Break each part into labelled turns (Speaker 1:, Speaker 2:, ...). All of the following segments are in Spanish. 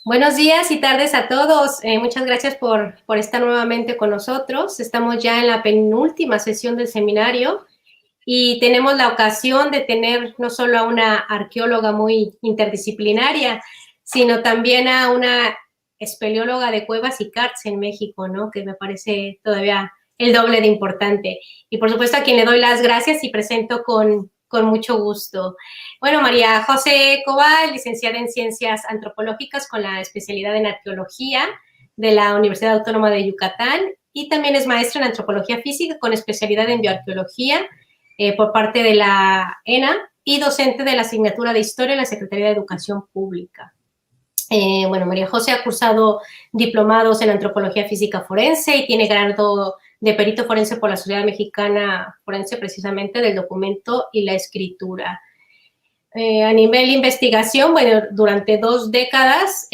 Speaker 1: Buenos días y tardes a todos. Muchas gracias por estar nuevamente con nosotros. Estamos ya en la penúltima sesión del seminario y tenemos la ocasión de tener no solo a una arqueóloga muy interdisciplinaria, sino también a una espeleóloga de cuevas y carts en México, ¿no? Que me parece todavía el doble de importante. Y por supuesto a quien le doy las gracias y presento con mucho gusto. Bueno, María José Cobal, licenciada en Ciencias Antropológicas con la especialidad en Arqueología de la Universidad Autónoma de Yucatán y también es maestra en Antropología Física con especialidad en Bioarqueología por parte de la ENA y docente de la asignatura de Historia en la Secretaría de Educación Pública. Bueno, María José ha cursado diplomados en Antropología Física Forense y tiene grado de perito forense por la Sociedad Mexicana Forense, precisamente del documento y la escritura. A nivel de investigación, bueno, durante 2 décadas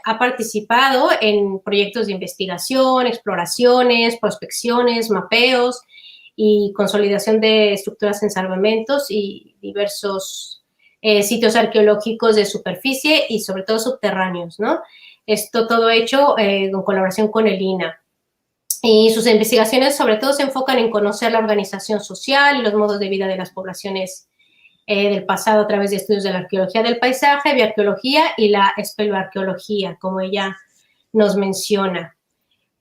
Speaker 1: ha participado en proyectos de investigación, exploraciones, prospecciones, mapeos y consolidación de estructuras en salvamentos y diversos sitios arqueológicos de superficie y sobre todo subterráneos, ¿no? Esto todo hecho en colaboración con el INAH. Y sus investigaciones sobre todo se enfocan en conocer la organización social y los modos de vida de las poblaciones del pasado a través de estudios de la arqueología del paisaje, bioarqueología y la espeleoarqueología, como ella nos menciona.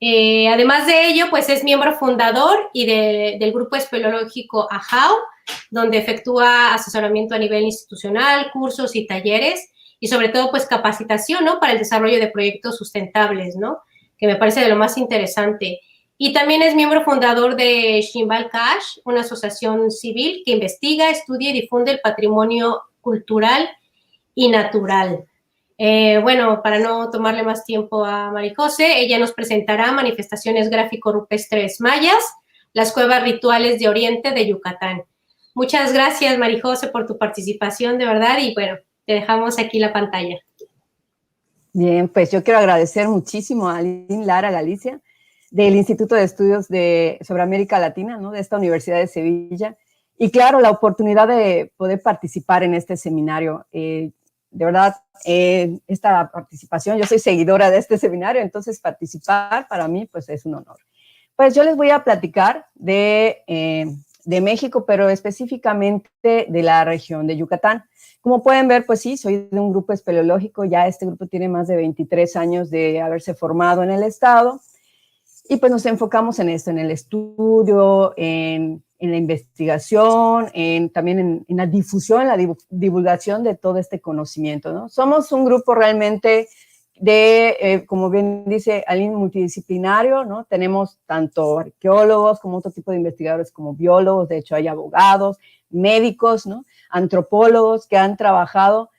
Speaker 1: Además de ello, pues es miembro fundador y del grupo espeleológico AJAO, donde efectúa asesoramiento a nivel institucional, cursos y talleres, y sobre todo, pues capacitación, ¿no? Para el desarrollo de proyectos sustentables, ¿no? Que me parece de lo más interesante. Y también es miembro fundador de Shimbal Cash, una asociación civil que investiga, estudia y difunde el patrimonio cultural y natural. Bueno, para no tomarle más tiempo a Marijose, ella nos presentará manifestaciones gráfico-rupestres mayas, las cuevas rituales de Oriente de Yucatán. Muchas gracias, Marijose, por tu participación, de verdad, y bueno, te dejamos aquí la pantalla.
Speaker 2: Bien, pues yo quiero agradecer muchísimo a Aline Lara Galicia, del Instituto de Estudios sobre América Latina, ¿no? De esta Universidad de Sevilla, y claro, la oportunidad de poder participar en este seminario. De verdad, esta participación, yo soy seguidora de este seminario, entonces participar para mí pues es un honor. Pues yo les voy a platicar de México, pero específicamente de la región de Yucatán. Como pueden ver, pues sí, soy de un grupo espeleológico, ya este grupo tiene más de 23 años de haberse formado en el estado, y pues nos enfocamos en esto, en el estudio, en la investigación, también en la difusión, en la divulgación de todo este conocimiento, ¿no? Somos un grupo realmente como bien dice Aline, multidisciplinario, ¿no? Tenemos tanto arqueólogos como otro tipo de investigadores como biólogos, de hecho hay abogados, médicos, ¿no? Antropólogos que han trabajado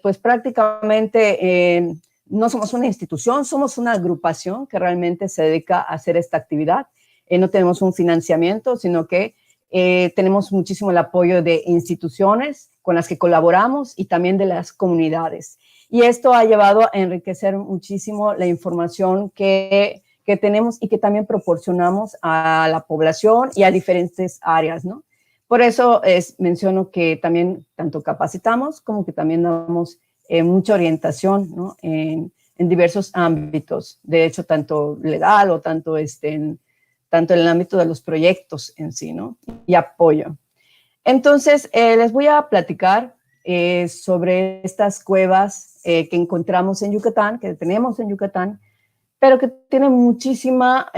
Speaker 2: pues prácticamente no somos una institución, somos una agrupación que realmente se dedica a hacer esta actividad. No tenemos un financiamiento, sino que tenemos muchísimo el apoyo de instituciones con las que colaboramos y también de las comunidades. Y esto ha llevado a enriquecer muchísimo la información que tenemos y que también proporcionamos a la población y a diferentes áreas, ¿no? Por eso menciono que también tanto capacitamos como que también damos mucha orientación, ¿no? en diversos ámbitos, de hecho, tanto legal o tanto en el ámbito de los proyectos en sí, ¿no? Y apoyo. Entonces, les voy a platicar sobre estas cuevas que encontramos en Yucatán, que tenemos en Yucatán, pero que tienen muchísima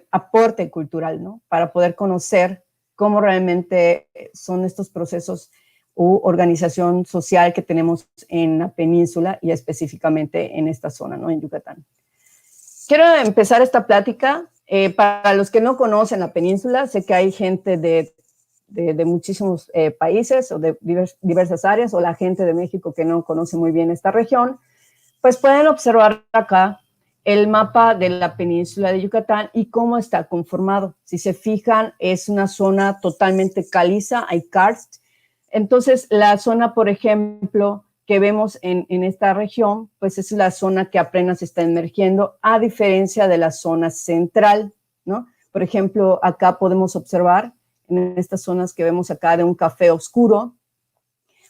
Speaker 2: aporte cultural, ¿no? Para poder conocer cómo realmente son estos procesos u organización social que tenemos en la península y específicamente en esta zona, ¿no? En Yucatán. Quiero empezar esta plática. Para los que no conocen la península, sé que hay gente de muchísimos países o de diversas áreas, o la gente de México que no conoce muy bien esta región, pues pueden observar acá el mapa de la península de Yucatán y cómo está conformado. Si se fijan, es una zona totalmente caliza, hay karst. Entonces, la zona, por ejemplo, que vemos en esta región, pues es la zona que apenas está emergiendo, a diferencia de la zona central, ¿no? Por ejemplo, acá podemos observar, en estas zonas que vemos acá de un café oscuro,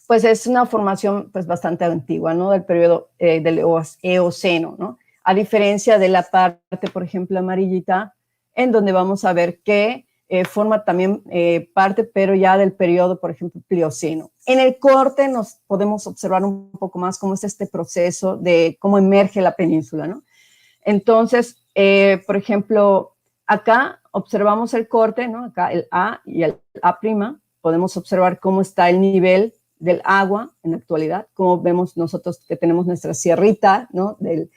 Speaker 2: Pues es una formación pues bastante antigua, ¿no? Del periodo del Eoceno, ¿no? A diferencia de la parte, por ejemplo, amarillita, en donde vamos a ver que forma también parte, pero ya del periodo, por ejemplo, Plioceno. En el corte nos podemos observar un poco más cómo es este proceso de cómo emerge la península, ¿no? Entonces, por ejemplo, acá observamos el corte, ¿no? Acá el A y el A', podemos observar cómo está el nivel del agua en la actualidad, como vemos nosotros que tenemos nuestra sierrita, ¿no? Del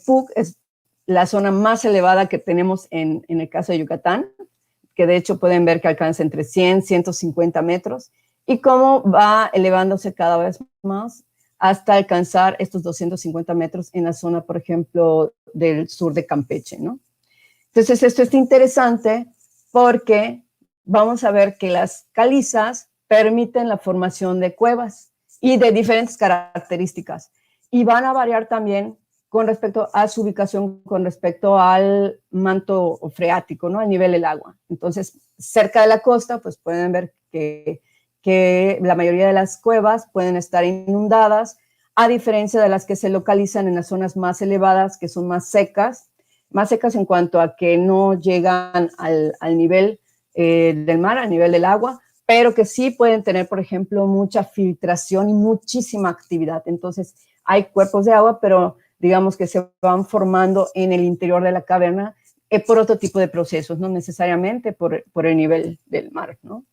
Speaker 2: PUC, es la zona más elevada que tenemos en el caso de Yucatán, que de hecho pueden ver que alcanza entre 100, 150 metros, y cómo va elevándose cada vez más hasta alcanzar estos 250 metros en la zona, por ejemplo, del sur de Campeche, ¿no? Entonces, esto es interesante porque vamos a ver que las calizas permiten la formación de cuevas y de diferentes características, y van a variar también con respecto a su ubicación, con respecto al manto freático, ¿no? Al nivel del agua. Entonces, cerca de la costa, pues pueden ver que la mayoría de las cuevas pueden estar inundadas, a diferencia de las que se localizan en las zonas más elevadas, que son más secas en cuanto a que no llegan al nivel del mar, al nivel del agua, pero que sí pueden tener, por ejemplo, mucha filtración y muchísima actividad. Entonces, hay cuerpos de agua, pero digamos que se van formando en el interior de la caverna por otro tipo de procesos, no necesariamente por el nivel del mar, ¿no?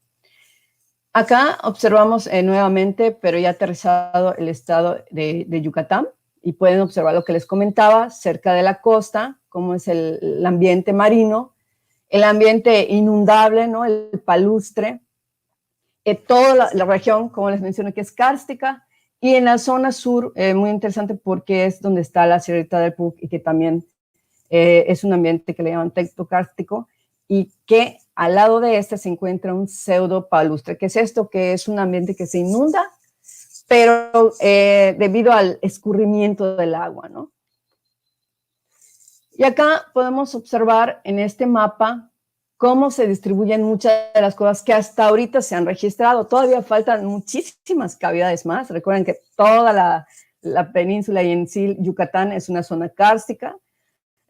Speaker 2: Acá observamos nuevamente, pero ya aterrizado, el estado de Yucatán, y pueden observar lo que les comentaba, cerca de la costa, cómo es el ambiente marino, el ambiente inundable, ¿no? El palustre, toda la región, como les mencioné, que es kárstica, y en la zona sur, muy interesante porque es donde está la Sierrita del PUC y que también es un ambiente que le llaman tectocárstico, y que al lado de este se encuentra un pseudo palustre. ¿Qué es esto? Que es un ambiente que se inunda, pero debido al escurrimiento del agua, ¿no? Y acá podemos observar en este mapa cómo se distribuyen muchas de las cosas que hasta ahorita se han registrado. Todavía faltan muchísimas cavidades más. Recuerden que toda la península y en sí Yucatán es una zona kárstica.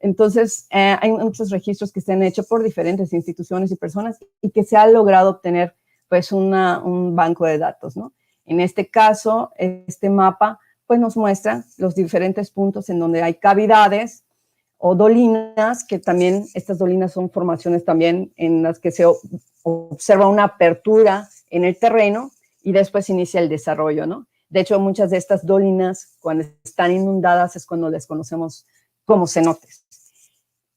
Speaker 2: Entonces, hay muchos registros que se han hecho por diferentes instituciones y personas y que se ha logrado obtener pues un banco de datos, ¿no? En este caso, este mapa pues nos muestra los diferentes puntos en donde hay cavidades o dolinas, que también estas dolinas son formaciones también en las que se observa una apertura en el terreno y después inicia el desarrollo, ¿no? De hecho, muchas de estas dolinas, cuando están inundadas, es cuando les conocemos como cenotes.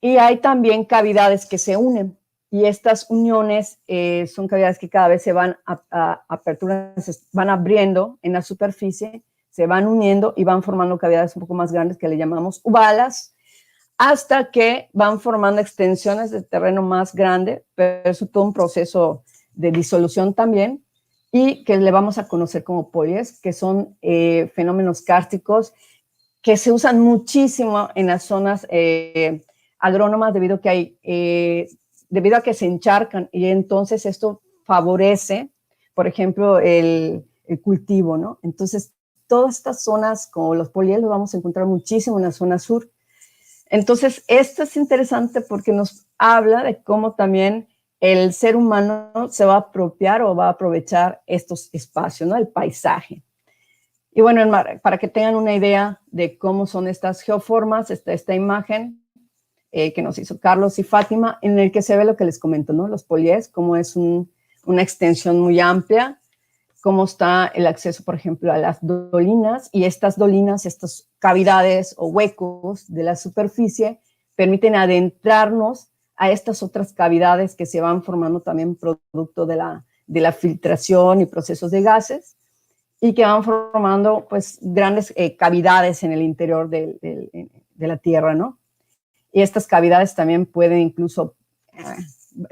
Speaker 2: Y hay también cavidades que se unen, y estas uniones son cavidades que cada vez se van aperturando, se van abriendo en la superficie, se van uniendo y van formando cavidades un poco más grandes que le llamamos ubalas, hasta que van formando extensiones de terreno más grande, pero es todo un proceso de disolución también, y que le vamos a conocer como polies, que son fenómenos kársticos que se usan muchísimo en las zonas agrónomas debido a que se encharcan, y entonces esto favorece, por ejemplo, el cultivo, ¿no? Entonces, todas estas zonas, como los polies, los vamos a encontrar muchísimo en la zona sur. Entonces, esto es interesante porque nos habla de cómo también el ser humano se va a apropiar o va a aprovechar estos espacios, ¿no? El paisaje. Y bueno, para que tengan una idea de cómo son estas geoformas, está esta imagen que nos hizo Carlos y Fátima, en el que se ve lo que les comento, ¿no? Los polies, cómo es una extensión muy amplia, cómo está el acceso, por ejemplo, a las dolinas, y estas dolinas, estas cavidades o huecos de la superficie, permiten adentrarnos a estas otras cavidades que se van formando también producto de la filtración y procesos de gases, y que van formando pues grandes cavidades en el interior de la Tierra, ¿no? Y estas cavidades también pueden incluso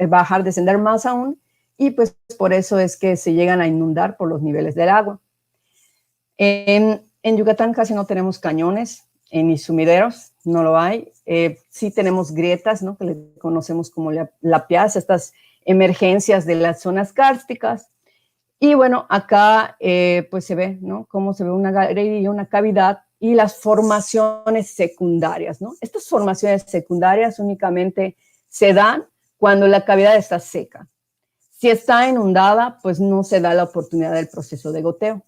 Speaker 2: bajar, descender más aún, y pues por eso es que se llegan a inundar por los niveles del agua. En Yucatán casi no tenemos cañones ni sumideros, no lo hay. Sí tenemos grietas, ¿no? Que le conocemos como lapiaz, estas emergencias de las zonas kársticas, Y bueno, acá pues se ve, ¿no? Cómo se ve una galería, una cavidad y las formaciones secundarias, ¿no? Estas formaciones secundarias únicamente se dan cuando la cavidad está seca. Si está inundada, pues no se da la oportunidad del proceso de goteo.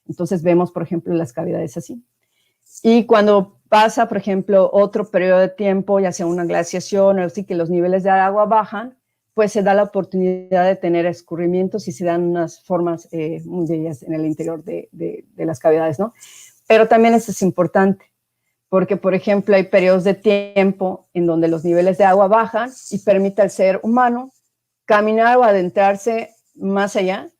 Speaker 2: Entonces vemos, por ejemplo, las cavidades así. Y cuando pasa, por ejemplo, otro periodo de tiempo, ya sea una glaciación o así, que los niveles de agua bajan, pues se da la oportunidad de tener escurrimientos y se dan unas formas muy bellas en el interior de las cavidades, ¿no? Pero también esto es importante, porque, por ejemplo, hay periodos de tiempo en donde los niveles de agua bajan y permite al ser humano caminar o adentrarse más allá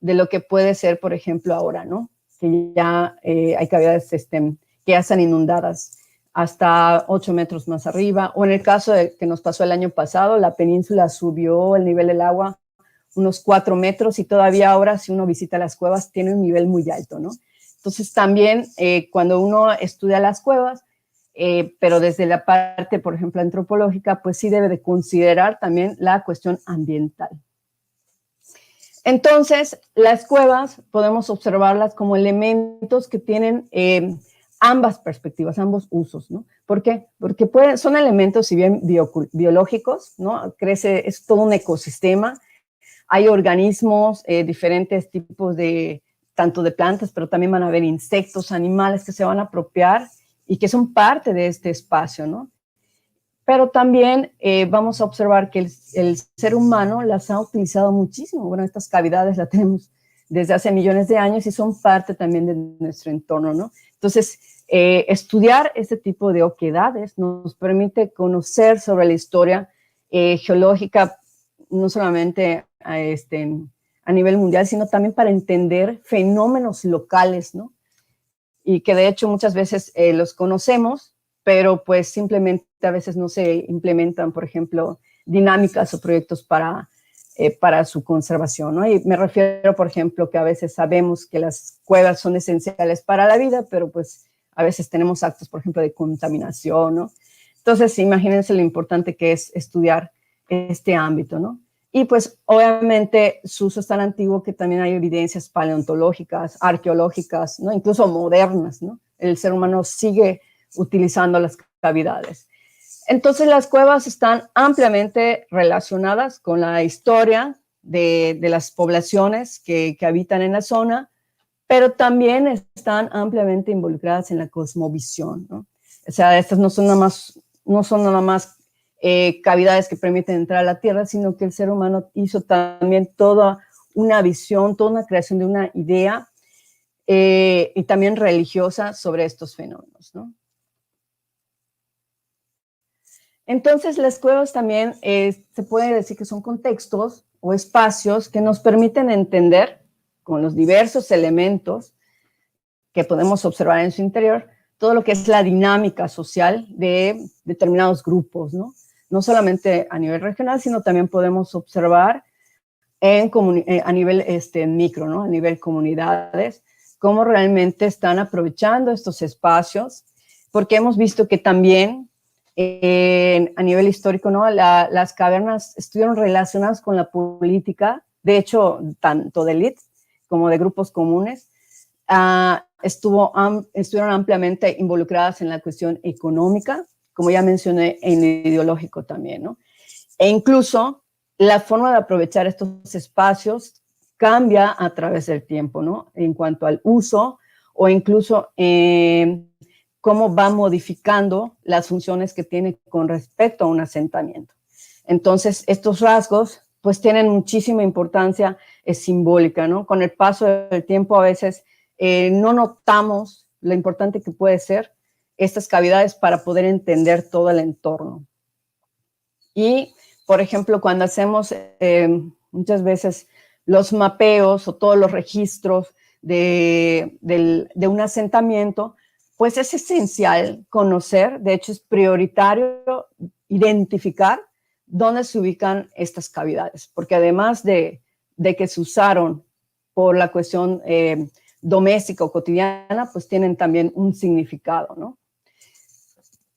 Speaker 2: de lo que puede ser, por ejemplo, ahora, ¿no? Que ya hay cavidades que ya están inundadas hasta 8 metros más arriba, o en el caso de que nos pasó el año pasado, la península subió el nivel del agua unos 4 metros y todavía ahora, si uno visita las cuevas, tiene un nivel muy alto, ¿no? Entonces también cuando uno estudia las cuevas, pero desde la parte, por ejemplo, antropológica, pues sí debe de considerar también la cuestión ambiental. Entonces, las cuevas podemos observarlas como elementos que tienen ambas perspectivas, ambos usos, ¿no? ¿Por qué? Porque son elementos, si bien biológicos, ¿no? Es todo un ecosistema, hay organismos, diferentes tipos de, tanto de plantas, pero también van a haber insectos, animales que se van a apropiar y que son parte de este espacio, ¿no? Pero también vamos a observar que el ser humano las ha utilizado muchísimo. Bueno, estas cavidades las tenemos desde hace millones de años y son parte también de nuestro entorno, ¿no? Entonces, estudiar este tipo de oquedades nos permite conocer sobre la historia geológica, no solamente a nivel mundial, sino también para entender fenómenos locales, ¿no? Y que de hecho muchas veces los conocemos, pero pues simplemente a veces no se implementan, por ejemplo, dinámicas o proyectos para su conservación, ¿no? Y me refiero, por ejemplo, que a veces sabemos que las cuevas son esenciales para la vida, pero pues a veces tenemos actos, por ejemplo, de contaminación, ¿no? Entonces, imagínense lo importante que es estudiar este ámbito, ¿no? Y pues obviamente su uso es tan antiguo que también hay evidencias paleontológicas, arqueológicas, ¿no? Incluso modernas, ¿no? El ser humano sigue utilizando las cavidades. Entonces las cuevas están ampliamente relacionadas con la historia de las poblaciones que habitan en la zona, pero también están ampliamente involucradas en la cosmovisión, ¿no? O sea, estas no son nada más cavidades que permiten entrar a la Tierra, sino que el ser humano hizo también toda una visión, toda una creación de una idea y también religiosa sobre estos fenómenos, ¿no? Entonces, las cuevas también se puede decir que son contextos o espacios que nos permiten entender con los diversos elementos que podemos observar en su interior todo lo que es la dinámica social de determinados grupos, ¿no? No solamente a nivel regional, sino también podemos observar a nivel micro, ¿no? A nivel comunidades, cómo realmente están aprovechando estos espacios, porque hemos visto que también a nivel histórico, ¿no? Las cavernas estuvieron relacionadas con la política, de hecho, tanto de élites como de grupos comunes, estuvieron ampliamente involucradas en la cuestión económica, como ya mencioné, en lo ideológico también, ¿no? E incluso la forma de aprovechar estos espacios cambia a través del tiempo, ¿no? En cuanto al uso o incluso cómo va modificando las funciones que tiene con respecto a un asentamiento. Entonces, estos rasgos pues tienen muchísima importancia simbólica, ¿no? Con el paso del tiempo a veces no notamos lo importante que puede ser estas cavidades para poder entender todo el entorno. Y, por ejemplo, cuando hacemos muchas veces los mapeos o todos los registros de un asentamiento, pues es esencial conocer, de hecho es prioritario identificar dónde se ubican estas cavidades, porque además de que se usaron por la cuestión doméstica o cotidiana, pues tienen también un significado, ¿no?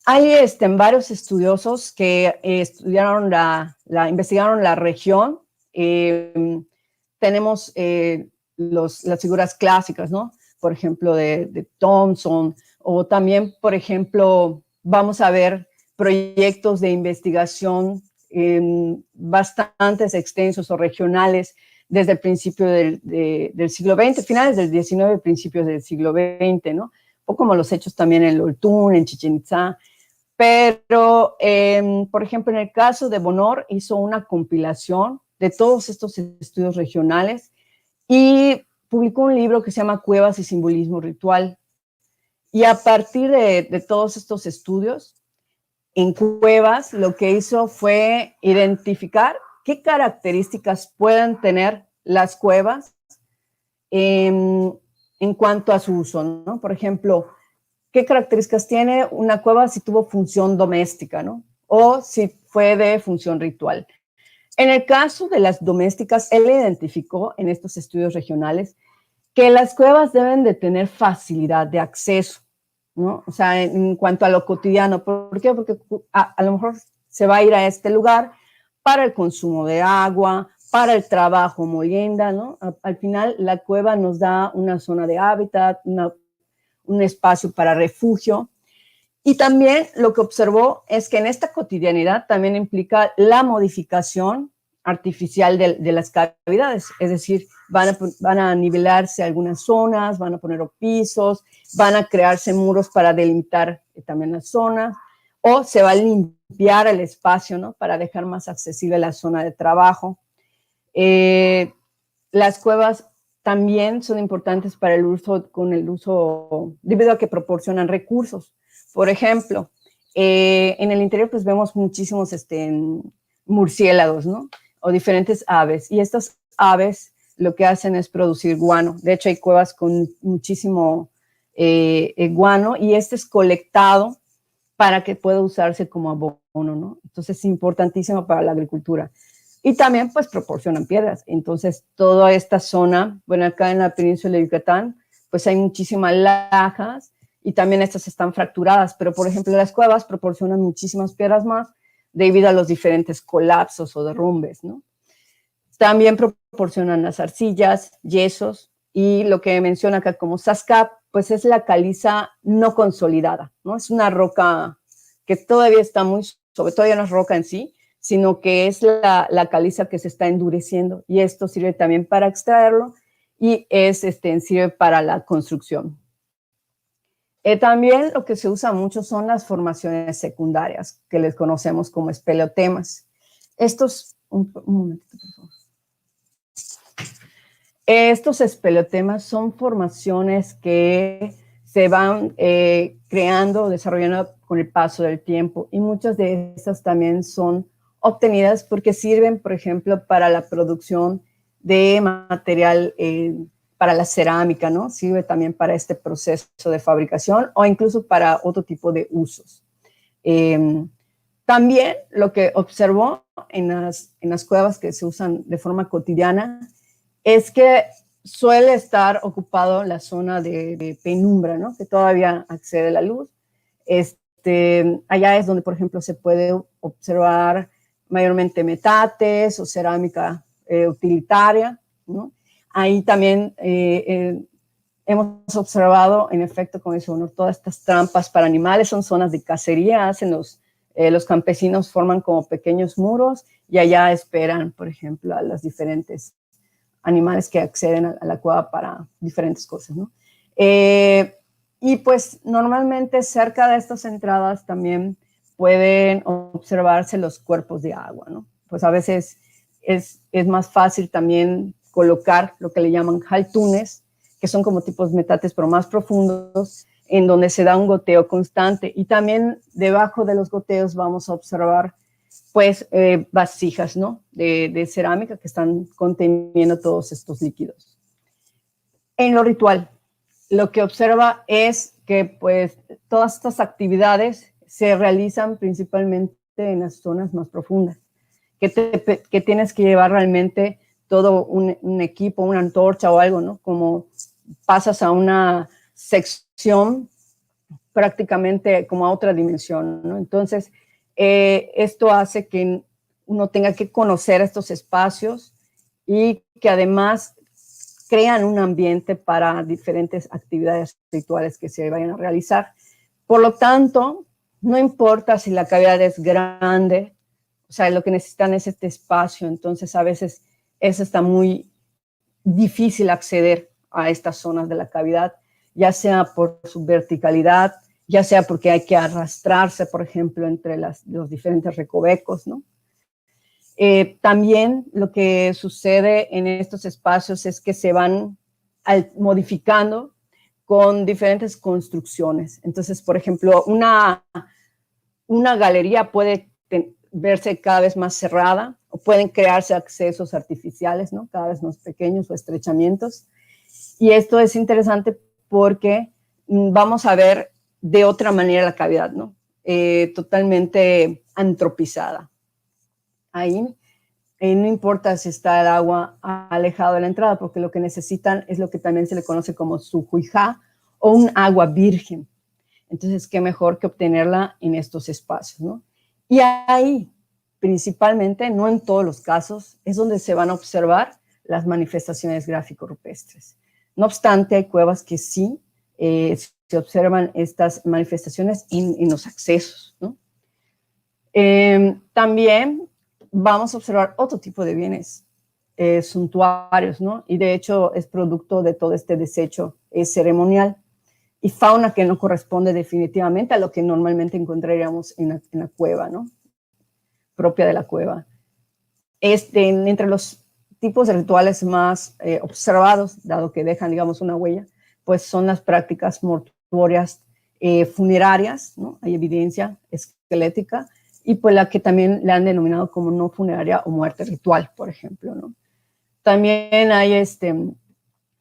Speaker 2: Hay varios estudiosos que investigaron la región, tenemos las figuras clásicas, ¿no? Por ejemplo, de Thomson, o también, por ejemplo, vamos a ver proyectos de investigación bastantes extensos o regionales desde el principio del siglo XX, finales del XIX, principios del siglo XX, ¿no? O como los hechos también en Oltún, en Chichén Itzá. Pero, por ejemplo, en el caso de Bonor, hizo una compilación de todos estos estudios regionales y publicó un libro que se llama Cuevas y Simbolismo Ritual. Y a partir de todos estos estudios, en cuevas, lo que hizo fue identificar qué características pueden tener las cuevas en cuanto a su uso, ¿no? Por ejemplo, ¿qué características tiene una cueva si tuvo función doméstica, ¿no? O si fue de función ritual. En el caso de las domésticas, él identificó en estos estudios regionales que las cuevas deben de tener facilidad de acceso, ¿no? O sea, en cuanto a lo cotidiano. ¿Por qué? Porque a lo mejor se va a ir a este lugar para el consumo de agua, para el trabajo, molienda, ¿no? Al final, la cueva nos da una zona de hábitat, un espacio para refugio. Y también lo que observó es que en esta cotidianidad también implica la modificación artificial de las cavidades, es decir, van a nivelarse algunas zonas, van a poner pisos, van a crearse muros para delimitar también las zonas, o se va a limpiar el espacio, ¿no? Para dejar más accesible la zona de trabajo. Las cuevas también son importantes para el uso, debido a que proporcionan recursos. Por ejemplo, en el interior pues vemos muchísimos murciélagos, ¿no? O diferentes aves. Y estas aves lo que hacen es producir guano. De hecho, hay cuevas con muchísimo guano y este es colectado para que pueda usarse como abono, ¿no? Entonces es importantísimo para la agricultura. Y también pues proporcionan piedras. Entonces toda esta zona, bueno, acá en la península de Yucatán, pues hay muchísimas lajas y también estas están fracturadas, pero por ejemplo las cuevas proporcionan muchísimas piedras más debido a los diferentes colapsos o derrumbes, ¿no? También proporcionan las arcillas, yesos y lo que menciona acá como Sascap, pues es la caliza no consolidada, ¿no? Es una roca que todavía está todavía no es roca en sí, sino que es la caliza que se está endureciendo y esto sirve también para extraerlo y sirve para la construcción. También lo que se usa mucho son las formaciones secundarias, que les conocemos como espeleotemas. Un momentito, por favor. Estos espeleotemas son formaciones que se van creando, desarrollando con el paso del tiempo y muchas de estas también son obtenidas porque sirven, por ejemplo, para la producción de material para la cerámica, ¿no? Sirve también para este proceso de fabricación o incluso para otro tipo de usos. También lo que observó en las cuevas que se usan de forma cotidiana es que suele estar ocupado la zona de penumbra, ¿no? Que todavía accede a la luz. Allá es donde, por ejemplo, se puede observar mayormente metates o cerámica utilitaria, ¿no? Ahí también hemos observado, en efecto, como dice uno, todas estas trampas para animales, son zonas de cacería, hacen los campesinos forman como pequeños muros y allá esperan, por ejemplo, a los diferentes animales que acceden a la cueva para diferentes cosas, ¿no? Y pues normalmente cerca de estas entradas también pueden observarse los cuerpos de agua, ¿no? Pues a veces es más fácil también colocar lo que le llaman jaltunes, que son como tipos metates pero más profundos, en donde se da un goteo constante. Y también debajo de los goteos vamos a observar pues vasijas, ¿no? de cerámica que están conteniendo todos estos líquidos. En lo ritual, lo que observa es que pues todas estas actividades se realizan principalmente en las zonas más profundas, que tienes que llevar realmente todo un equipo, una antorcha o algo, ¿no? Como pasas a una sección prácticamente como a otra dimensión, ¿no? Entonces, esto hace que uno tenga que conocer estos espacios y que además crean un ambiente para diferentes actividades rituales que se vayan a realizar. Por lo tanto, no importa si la cavidad es grande, o sea, lo que necesitan es este espacio, entonces a veces está muy difícil acceder a estas zonas de la cavidad, ya sea por su verticalidad, ya sea porque hay que arrastrarse, por ejemplo, entre los diferentes recovecos, ¿no? También lo que sucede en estos espacios es que se van modificando con diferentes construcciones. Entonces, por ejemplo, una galería puede verse cada vez más cerrada o pueden crearse accesos artificiales, ¿no? Cada vez más pequeños o estrechamientos. Y esto es interesante porque vamos a ver de otra manera la cavidad, ¿no? Totalmente antropizada. Ahí no importa si está el agua alejado de la entrada, porque lo que necesitan es lo que también se le conoce como sujuijá o un agua virgen. Entonces, qué mejor que obtenerla en estos espacios, ¿no? Y ahí, principalmente, no en todos los casos, es donde se van a observar las manifestaciones gráfico-rupestres. No obstante, hay cuevas que sí se observan estas manifestaciones en los accesos, ¿no? También vamos a observar otro tipo de bienes suntuarios, ¿no? Y de hecho es producto de todo este desecho ceremonial y fauna que no corresponde definitivamente a lo que normalmente encontraríamos en la cueva, ¿no? Propia de la cueva. Entre los tipos de rituales más observados, dado que dejan, digamos, una huella, pues son las prácticas mortuorias funerarias, ¿no? Hay evidencia esquelética, y pues la que también le han denominado como no funeraria o muerte ritual, por ejemplo, ¿no? También hay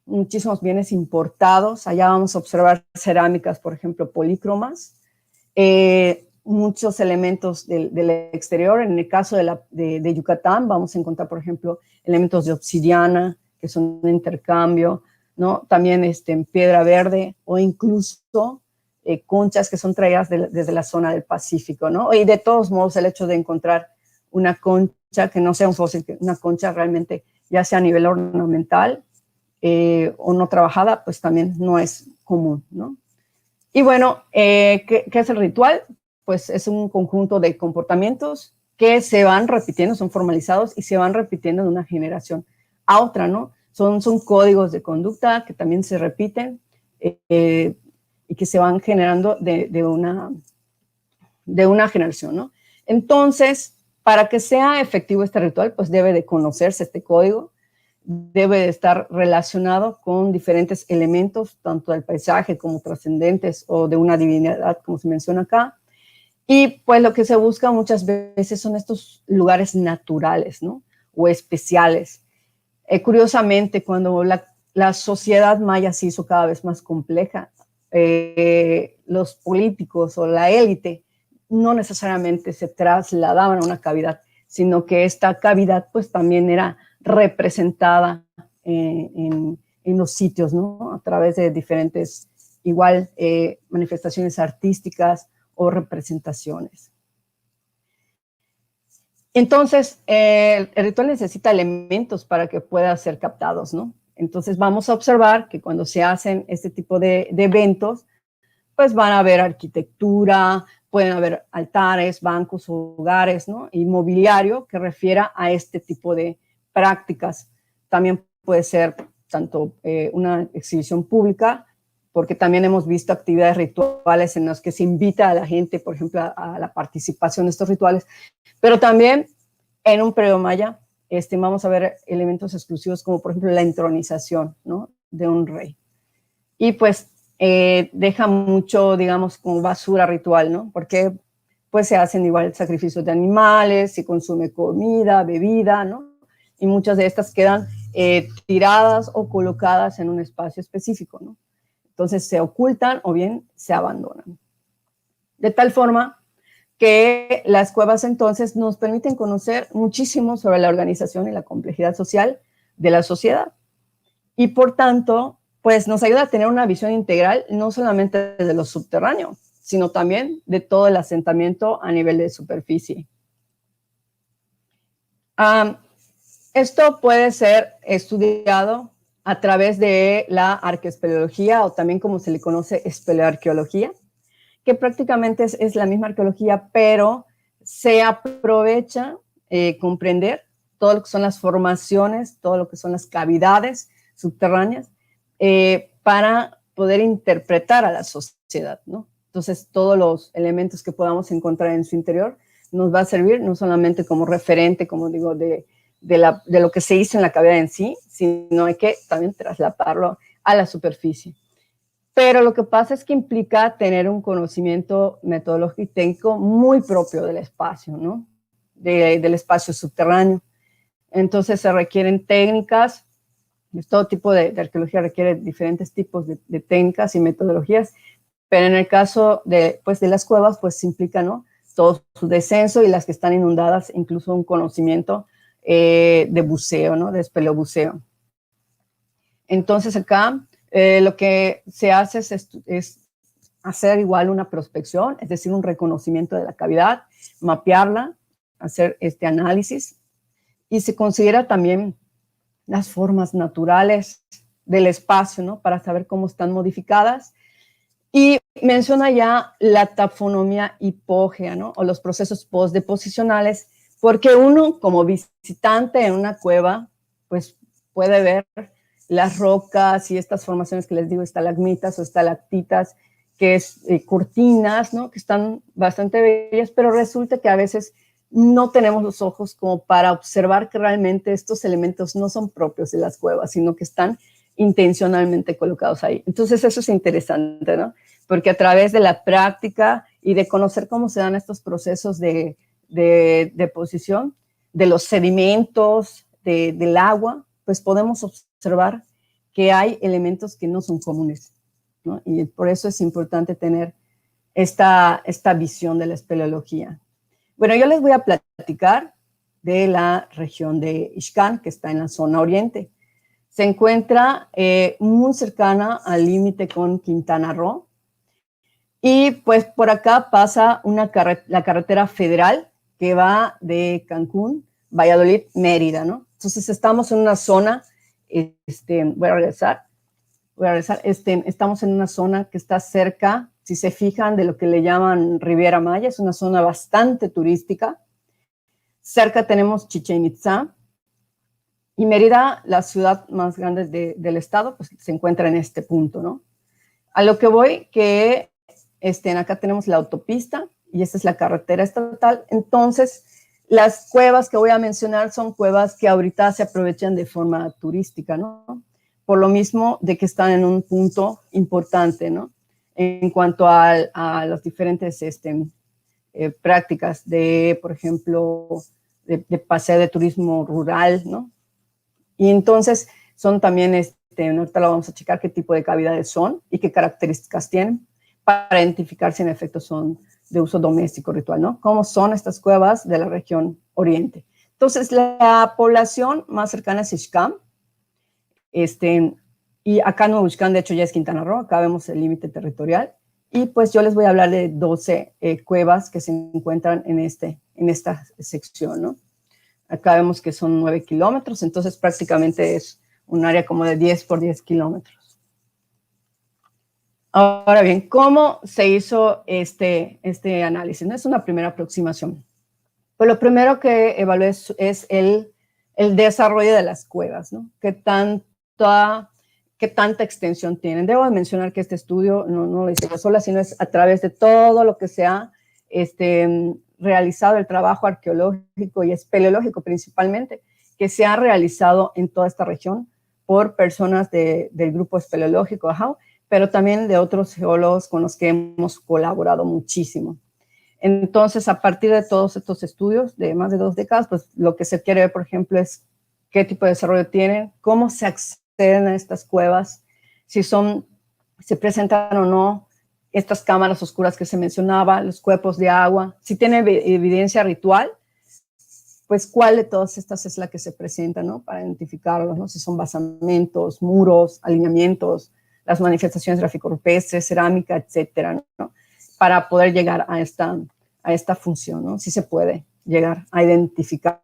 Speaker 2: muchísimos bienes importados. Allá vamos a observar cerámicas, por ejemplo, polícromas, muchos elementos del exterior. En el caso de Yucatán vamos a encontrar, por ejemplo, elementos de obsidiana, que son un intercambio, ¿no? También en piedra verde o incluso conchas que son traídas desde la zona del Pacífico, ¿no? Y de todos modos, el hecho de encontrar una concha que no sea un fósil, una concha realmente ya sea a nivel ornamental o no trabajada, pues también no es común, ¿no? Y bueno, ¿qué es el ritual? Pues es un conjunto de comportamientos que se van repitiendo, son formalizados y se van repitiendo de una generación a otra, ¿no? Son códigos de conducta que también se repiten y que se van generando de una generación, ¿no? Entonces, para que sea efectivo este ritual, pues debe de conocerse este código, debe de estar relacionado con diferentes elementos, tanto del paisaje como trascendentes o de una divinidad, como se menciona acá. Y pues lo que se busca muchas veces son estos lugares naturales, ¿no? O especiales. Curiosamente, cuando la sociedad maya se hizo cada vez más compleja, los políticos o la élite no necesariamente se trasladaban a una cavidad, sino que esta cavidad pues también era representada en los sitios, ¿no? A través de diferentes, manifestaciones artísticas o representaciones. Entonces, el ritual necesita elementos para que pueda ser captados, ¿no? Entonces, vamos a observar que cuando se hacen este tipo de eventos, pues van a haber arquitectura, pueden haber altares, bancos, hogares, ¿no? Y mobiliario que refiera a este tipo de prácticas. También puede ser tanto una exhibición pública, porque también hemos visto actividades rituales en las que se invita a la gente, por ejemplo, a la participación de estos rituales, pero también en un periodo maya vamos a ver elementos exclusivos como, por ejemplo, la entronización, ¿no? De un rey. Y pues deja mucho, digamos, como basura ritual, ¿no? Porque pues se hacen igual sacrificios de animales, se consume comida, bebida, ¿no? Y muchas de estas quedan tiradas o colocadas en un espacio específico, ¿no? Entonces se ocultan o bien se abandonan. De tal forma que las cuevas entonces nos permiten conocer muchísimo sobre la organización y la complejidad social de la sociedad. Y por tanto, pues nos ayuda a tener una visión integral, no solamente de lo subterráneo, sino también de todo el asentamiento a nivel de superficie. Esto puede ser estudiado a través de la arqueoespeleología o también como se le conoce espeleoarqueología, que prácticamente es la misma arqueología, pero se aprovecha comprender todo lo que son las formaciones, todo lo que son las cavidades subterráneas, para poder interpretar a la sociedad, ¿no? Entonces, todos los elementos que podamos encontrar en su interior nos va a servir no solamente como referente, como digo, de lo que se hizo en la cavidad en sí, sino hay que también trasladarlo a la superficie. Pero lo que pasa es que implica tener un conocimiento metodológico y técnico muy propio del espacio, ¿no? Del espacio subterráneo. Entonces se requieren técnicas, todo tipo de arqueología requiere diferentes tipos de técnicas y metodologías, pero en el caso de las cuevas, pues implica, ¿no? Todo su descenso y las que están inundadas, incluso un conocimiento de buceo, ¿no? De espeleobuceo. Entonces acá lo que se hace es hacer igual una prospección, es decir, un reconocimiento de la cavidad, mapearla, hacer este análisis, y se considera también las formas naturales del espacio, ¿no? Para saber cómo están modificadas. Y menciona ya la tafonomía hipógea, ¿no? O los procesos postdeposicionales, porque uno como visitante en una cueva, pues puede ver las rocas y estas formaciones que les digo, estalagmitas o estalactitas, que es cortinas, ¿no? Que están bastante bellas, pero resulta que a veces no tenemos los ojos como para observar que realmente estos elementos no son propios de las cuevas, sino que están intencionalmente colocados ahí. Entonces eso es interesante, ¿no? Porque a través de la práctica y de conocer cómo se dan estos procesos de deposición, de los sedimentos, del agua, pues podemos observar que hay elementos que no son comunes, ¿no? Y por eso es importante tener esta visión de la espeleología. Bueno, yo les voy a platicar de la región de Ixcán, que está en la zona oriente. Se encuentra muy cercana al límite con Quintana Roo, y pues por acá pasa la carretera federal que va de Cancún, Valladolid, Mérida, ¿no? Entonces estamos en una zona, voy a regresar, estamos en una zona que está cerca, si se fijan, de lo que le llaman Riviera Maya, es una zona bastante turística. Cerca tenemos Chichén Itzá, y Mérida, la ciudad más grande del estado, pues se encuentra en este punto, ¿no? A lo que voy, que acá tenemos la autopista y esta es la carretera estatal. Entonces, las cuevas que voy a mencionar son cuevas que ahorita se aprovechan de forma turística, ¿no? Por lo mismo de que están en un punto importante, ¿no? En cuanto a las diferentes prácticas de, por ejemplo, de paseo de turismo rural, ¿no? Y entonces son también, ahorita lo vamos a checar qué tipo de cavidades son y qué características tienen para identificar si en efecto son de uso doméstico ritual, ¿no? ¿Cómo son estas cuevas de la región oriente? Entonces, la población más cercana es Ixcán, y acá Nuevo Ixcán, de hecho, ya es Quintana Roo, acá vemos el límite territorial, y pues yo les voy a hablar de 12 cuevas que se encuentran en esta sección, ¿no? Acá vemos que son 9 kilómetros, entonces prácticamente es un área como de 10 por 10 kilómetros. Ahora bien, ¿cómo se hizo este análisis? No es una primera aproximación. Pues lo primero que evalué es el desarrollo de las cuevas, ¿no? ¿Qué tanta extensión tienen? Debo mencionar que este estudio no lo hice yo sola, sino es a través de todo lo que se ha realizado, el trabajo arqueológico y espeleológico principalmente, que se ha realizado en toda esta región por personas del grupo espeleológico, pero también de otros geólogos con los que hemos colaborado muchísimo. Entonces, a partir de todos estos estudios de más de 2 décadas, pues lo que se quiere ver, por ejemplo, es qué tipo de desarrollo tienen, cómo se acceden a estas cuevas, si se presentan o no estas cámaras oscuras que se mencionaba, los cuerpos de agua, si tiene evidencia ritual, pues cuál de todas estas es la que se presenta, ¿no? Para identificarlos, ¿no? Si son basamentos, muros, alineamientos, las manifestaciones gráfico-rupestres, cerámica, etcétera, ¿no? Para poder llegar a esta función, ¿no? Sí se puede llegar a identificar.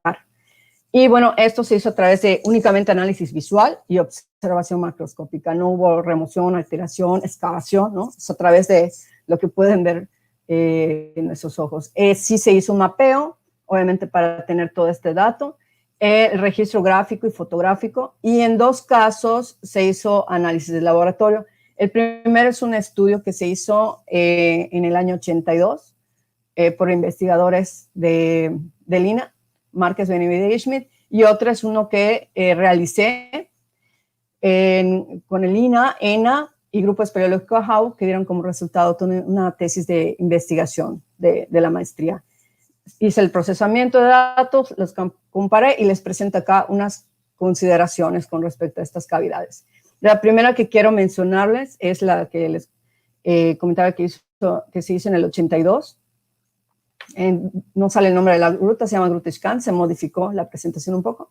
Speaker 2: Y bueno, esto se hizo a través de únicamente análisis visual y observación macroscópica. No hubo remoción, alteración, excavación, ¿no? Es a través de lo que pueden ver en esos ojos. Sí se hizo un mapeo, obviamente para tener todo este dato, el registro gráfico y fotográfico, y en 2 casos se hizo análisis de laboratorio. El primero es un estudio que se hizo en el año 82 por investigadores del INAH, Márquez, Benavides y Schmidt, y otro es uno que realicé con el INAH, ENA y Grupo Espeleológico AHAU, que dieron como resultado una tesis de investigación de la maestría. Hice el procesamiento de datos, los comparé y les presento acá unas consideraciones con respecto a estas cavidades. La primera que quiero mencionarles es la que les comentaba que se hizo en el 82. No sale el nombre de la gruta, se llama Gruta Ixcán, se modificó la presentación un poco.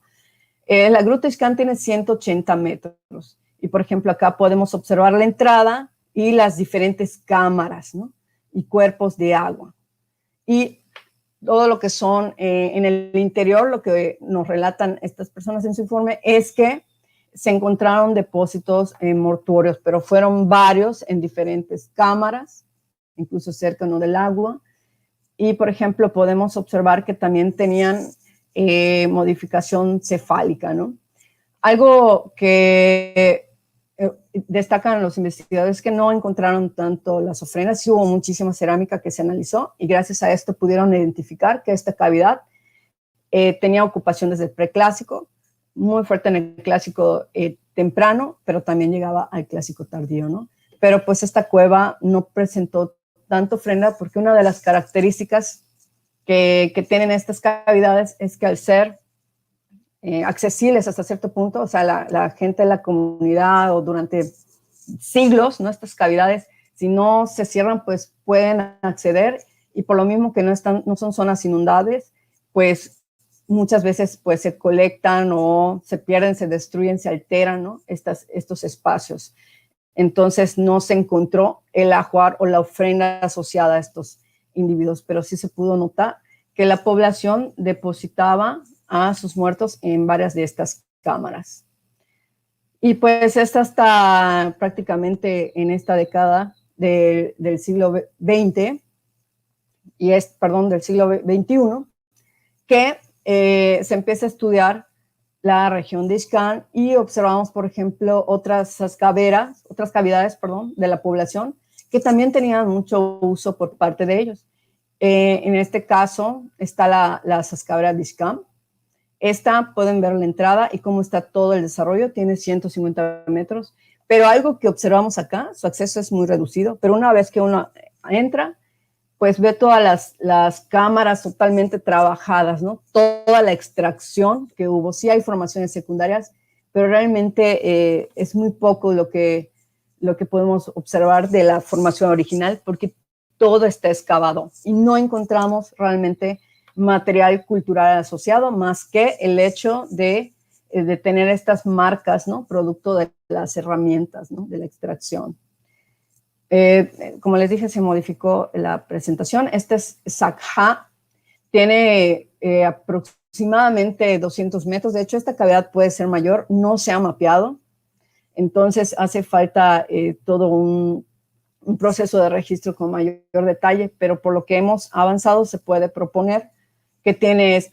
Speaker 2: La Gruta Ixcán tiene 180 metros y, por ejemplo, acá podemos observar la entrada y las diferentes cámaras, ¿no? Y cuerpos de agua. Y todo lo que son en el interior, lo que nos relatan estas personas en su informe es que se encontraron depósitos mortuorios, pero fueron varios en diferentes cámaras, incluso cerca, ¿no?, del agua. Y, por ejemplo, podemos observar que también tenían modificación cefálica, ¿no? Algo que destacan los investigadores es que no encontraron tanto las ofrendas, sí hubo muchísima cerámica que se analizó y gracias a esto pudieron identificar que esta cavidad tenía ocupación desde el preclásico, muy fuerte en el clásico temprano, pero también llegaba al clásico tardío, ¿no? Pero pues esta cueva no presentó tanto ofrenda porque una de las características que tienen estas cavidades es que al ser accesibles hasta cierto punto, o sea, la gente de la comunidad o durante siglos, ¿no?, estas cavidades, si no se cierran, pues pueden acceder y por lo mismo que no son zonas inundables, pues muchas veces pues se colectan o se pierden, se destruyen, se alteran, ¿no?, estos espacios. Entonces no se encontró el ajuar o la ofrenda asociada a estos individuos, pero sí se pudo notar que la población depositaba a sus muertos en varias de estas cámaras. Y pues esta está prácticamente en esta década del siglo XX, del siglo XXI, que se empieza a estudiar la región de Ixcán y observamos, por ejemplo, otras cavidades, de la población que también tenían mucho uso por parte de ellos. En este caso está la Sascabera de Ixcán. Esta pueden ver la entrada y cómo está todo el desarrollo, tiene 150 metros, pero algo que observamos acá, su acceso es muy reducido, pero una vez que uno entra, pues ve todas las cámaras totalmente trabajadas, ¿no? Toda la extracción que hubo. Sí hay formaciones secundarias, pero realmente es muy poco lo que podemos observar de la formación original, porque todo está excavado y no encontramos realmente material cultural asociado, más que el hecho de tener estas marcas, ¿no?, producto de las herramientas, ¿no?, de la extracción. Como les dije, se modificó la presentación. Este es Sakha, tiene aproximadamente 200 metros. De hecho, esta cavidad puede ser mayor, no se ha mapeado. Entonces, hace falta todo un proceso de registro con mayor detalle, pero por lo que hemos avanzado, se puede proponer que tiene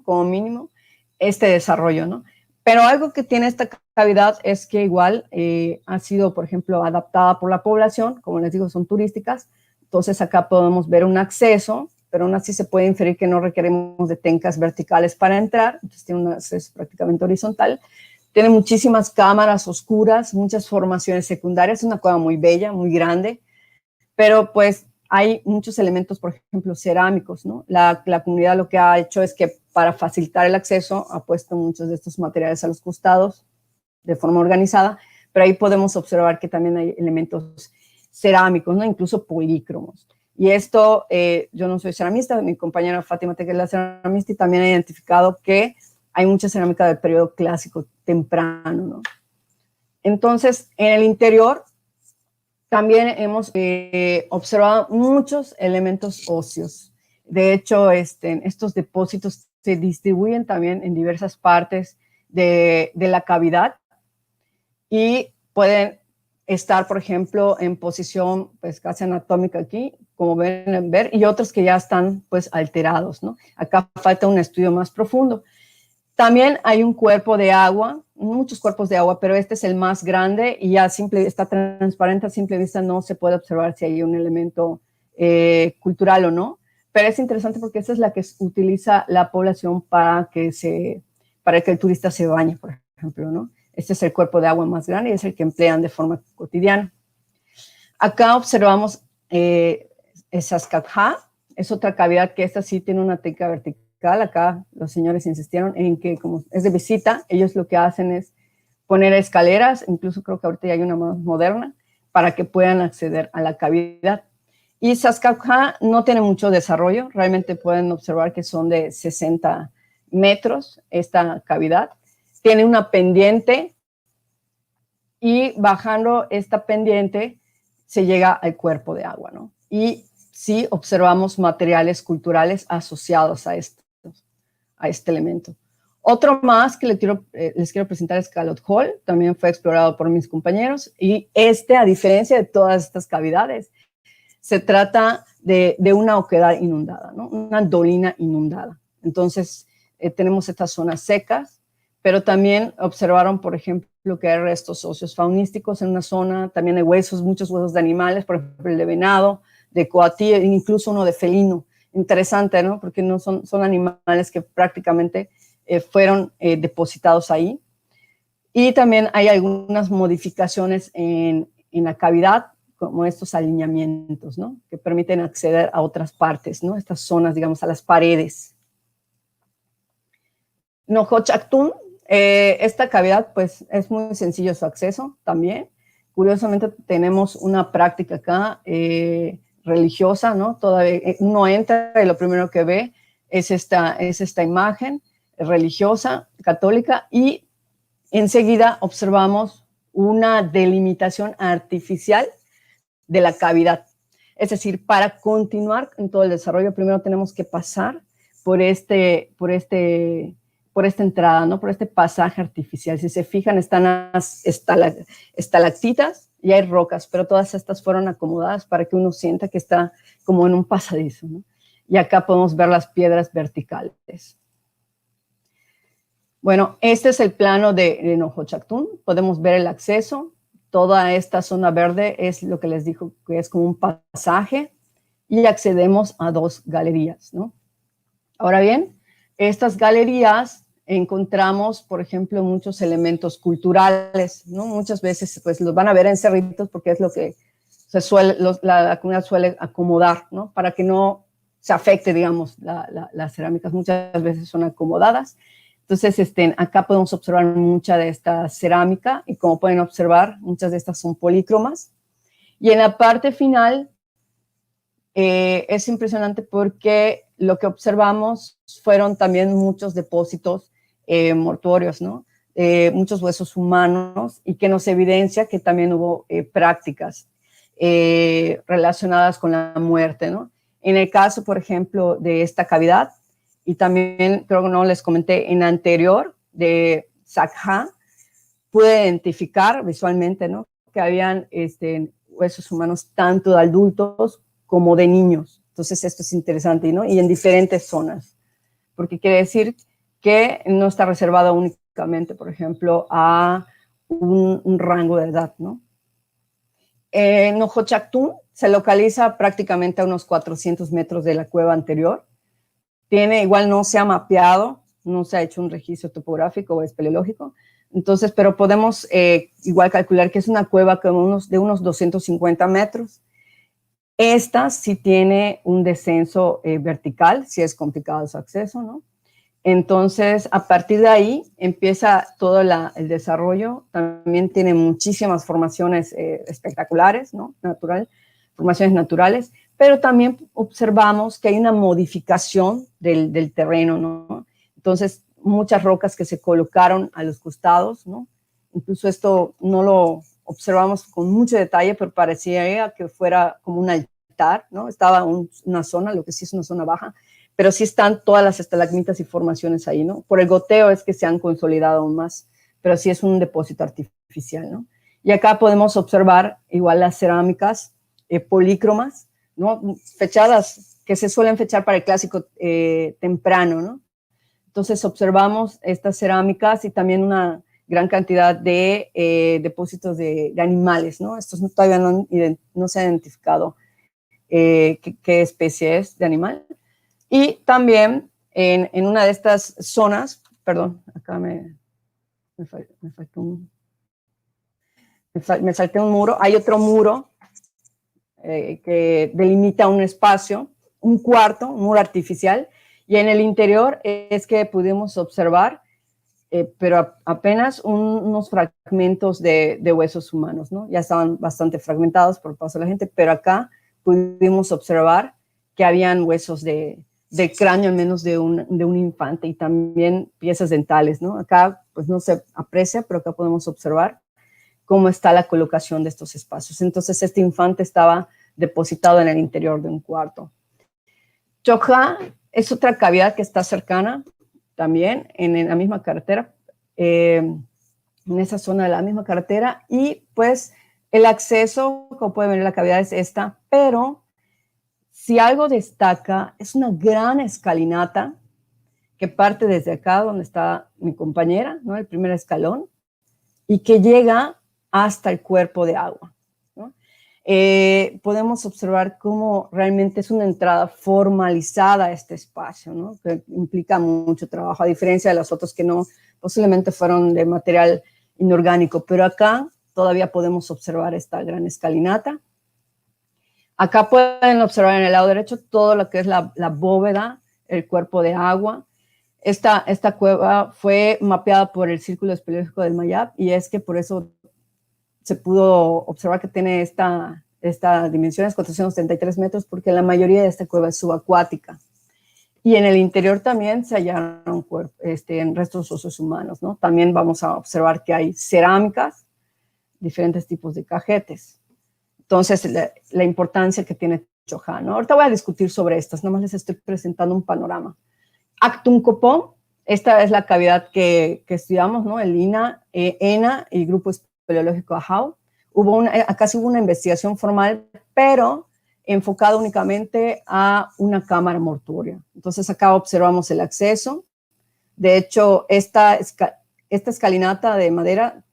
Speaker 2: como mínimo, este desarrollo, ¿no? Pero algo que tiene esta cavidad es que igual ha sido, por ejemplo, adaptada por la población, como les digo, son turísticas, entonces acá podemos ver un acceso, pero aún así se puede inferir que no requerimos de tencas verticales para entrar, entonces tiene un acceso prácticamente horizontal, tiene muchísimas cámaras oscuras, muchas formaciones secundarias, es una cueva muy bella, muy grande, pero pues hay muchos elementos, por ejemplo, cerámicos, ¿no? La comunidad lo que ha hecho es que para facilitar el acceso ha puesto muchos de estos materiales a los costados de forma organizada, pero ahí podemos observar que también hay elementos cerámicos, ¿no?, incluso polícromos. Y esto, yo no soy ceramista, mi compañera Fátima Teque es la ceramista y también ha identificado que hay mucha cerámica del periodo clásico temprano, ¿no? Entonces, en el interior también hemos observado muchos elementos óseos. De hecho, estos depósitos se distribuyen también en diversas partes de la cavidad y pueden estar, por ejemplo, en posición pues casi anatómica aquí, como ven ver, y otros que ya están pues alterados, ¿no? Acá falta un estudio más profundo. También hay un cuerpo de agua, muchos cuerpos de agua, pero este es el más grande y ya está transparente a simple vista, no se puede observar si hay un elemento cultural o no, pero es interesante porque esa es la que utiliza la población para que el turista se bañe, por ejemplo, ¿no? Este es el cuerpo de agua más grande y es el que emplean de forma cotidiana. Acá observamos Saskatja, es otra cavidad que esta sí tiene una técnica vertical. Acá los señores insistieron en que como es de visita, ellos lo que hacen es poner escaleras, incluso creo que ahorita ya hay una más moderna, para que puedan acceder a la cavidad. Y Saskatja no tiene mucho desarrollo, realmente pueden observar que son de 60 metros esta cavidad. Tiene una pendiente y bajando esta pendiente se llega al cuerpo de agua, ¿no? Y sí observamos materiales culturales asociados a este elemento. Otro más que les quiero presentar es Calot Hall, también fue explorado por mis compañeros, y a diferencia de todas estas cavidades, se trata de una oquedad inundada, ¿no? Una dolina inundada. Entonces, tenemos estas zonas secas, pero también observaron, por ejemplo, que hay restos óseos faunísticos en una zona, también hay huesos, muchos huesos de animales, por ejemplo, el de venado, de coatí, incluso uno de felino. Interesante, ¿no? Porque no son animales que prácticamente fueron depositados ahí. Y también hay algunas modificaciones en la cavidad, como estos alineamientos, ¿no? Que permiten acceder a otras partes, ¿no? Estas zonas, digamos, a las paredes. Nohochaktun, esta cavidad, pues, es muy sencillo su acceso también. Curiosamente, tenemos una práctica acá religiosa, ¿no? Todavía uno entra y lo primero que ve es esta imagen religiosa, católica, y enseguida observamos una delimitación artificial de la cavidad. Es decir, para continuar en todo el desarrollo, primero tenemos que pasar por esta entrada, ¿no? Por este pasaje artificial. Si se fijan, están las estalactitas y hay rocas, pero todas estas fueron acomodadas para que uno sienta que está como en un pasadizo, ¿no? Y acá podemos ver las piedras verticales. Bueno, este es el plano de Nohochaktun. Podemos ver el acceso. Toda esta zona verde es lo que les digo que es como un pasaje y accedemos a 2 galerías, ¿no? Ahora bien, estas galerías encontramos, por ejemplo, muchos elementos culturales, ¿no? Muchas veces pues los van a ver en cerritos porque es lo que la comunidad suele acomodar, ¿no? Para que no se afecte, digamos, las cerámicas. Muchas veces son acomodadas. Entonces, acá podemos observar mucha de esta cerámica y como pueden observar, muchas de estas son polícromas. Y en la parte final es impresionante porque lo que observamos fueron también muchos depósitos mortuorios, ¿no? Muchos huesos humanos y que nos evidencia que también hubo prácticas relacionadas con la muerte, ¿no? En el caso, por ejemplo, de esta cavidad, y también creo que no les comenté en anterior de Saskatja, pude identificar visualmente, ¿no? Que habían huesos humanos tanto de adultos como de niños. Entonces esto es interesante, ¿no? Y en diferentes zonas, porque quiere decir que no está reservado únicamente, por ejemplo, a un rango de edad, ¿no? Nohochaktun se localiza prácticamente a unos 400 metros de la cueva anterior. Igual no se ha mapeado, no se ha hecho un registro topográfico o espeleológico, entonces, pero podemos igual calcular que es una cueva de unos 250 metros. Esta sí tiene un descenso vertical, sí es complicado su acceso, ¿no? Entonces, a partir de ahí empieza todo el desarrollo. También tiene muchísimas formaciones espectaculares, ¿no? Formaciones naturales, pero también observamos que hay una modificación del terreno, ¿no? Entonces, muchas rocas que se colocaron a los costados, ¿no? Incluso esto no lo observamos con mucho detalle, pero parecía que fuera como un altar, ¿no? Estaba una zona, lo que sí es una zona baja, pero sí están todas las estalagmitas y formaciones ahí, ¿no? Por el goteo es que se han consolidado aún más, pero sí es un depósito artificial, ¿no? Y acá podemos observar igual las cerámicas polícromas, ¿no? Fechadas, que se suelen fechar para el clásico temprano, ¿no? Entonces observamos estas cerámicas y también una gran cantidad de depósitos de animales, ¿no? Estos todavía no se ha identificado qué especie es de animal. Y también en una de estas zonas, perdón, acá me salté un muro, hay otro muro que delimita un espacio, un cuarto, un muro artificial, y en el interior es que pudimos observar, pero apenas unos fragmentos de huesos humanos, ¿no? Ya estaban bastante fragmentados por el paso de la gente, pero acá pudimos observar que habían huesos de cráneo, al menos de un infante, y también piezas dentales, ¿no? Acá pues no se aprecia, pero acá podemos observar cómo está la colocación de estos espacios. Entonces este infante estaba depositado en el interior de un cuarto. Chojá es otra cavidad que está cercana también en la misma carretera, en esa zona de la misma carretera, y pues el acceso, como pueden ver, la cavidad es esta, pero si algo destaca, es una gran escalinata que parte desde acá, donde está mi compañera, ¿no? El primer escalón, y que llega hasta el cuerpo de agua, ¿no? Podemos observar cómo realmente es una entrada formalizada a este espacio, ¿no? Que implica mucho trabajo, a diferencia de los otros que no, posiblemente fueron de material inorgánico, pero acá todavía podemos observar esta gran escalinata. Acá pueden observar en el lado derecho todo lo que es la bóveda, el cuerpo de agua. Esta cueva fue mapeada por el Círculo Espeleológico del Mayab, y es que por eso se pudo observar que tiene esta dimensión, es 433 metros, porque la mayoría de esta cueva es subacuática. Y en el interior también se hallaron en restos óseos humanos, ¿no? También vamos a observar que hay cerámicas, diferentes tipos de cajetes. Entonces, la importancia que tiene Chojá, ¿no? Ahorita voy a discutir sobre estas, nada más les estoy presentando un panorama. Actuncopó, esta es la cavidad que estudiamos, ¿no? El INA, ENA y Grupo Espeleológico AJAO. Acá sí hubo una investigación formal, pero enfocada únicamente a una cámara mortuoria. Entonces acá observamos el acceso. De hecho, esta escalinata de madera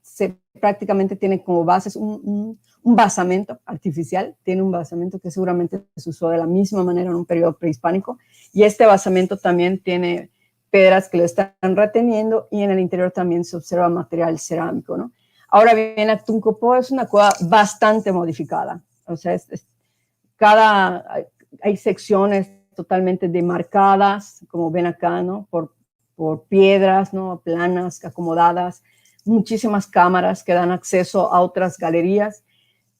Speaker 2: prácticamente tiene como bases un basamento artificial, tiene un basamento que seguramente se usó de la misma manera en un periodo prehispánico, y este basamento también tiene piedras que lo están reteniendo, y en el interior también se observa material cerámico, ¿no? Ahora bien, Actuncopó es una cueva bastante modificada, o sea, hay secciones totalmente demarcadas, como ven acá, ¿no? Por piedras, ¿no? Planas, acomodadas, muchísimas cámaras que dan acceso a otras galerías,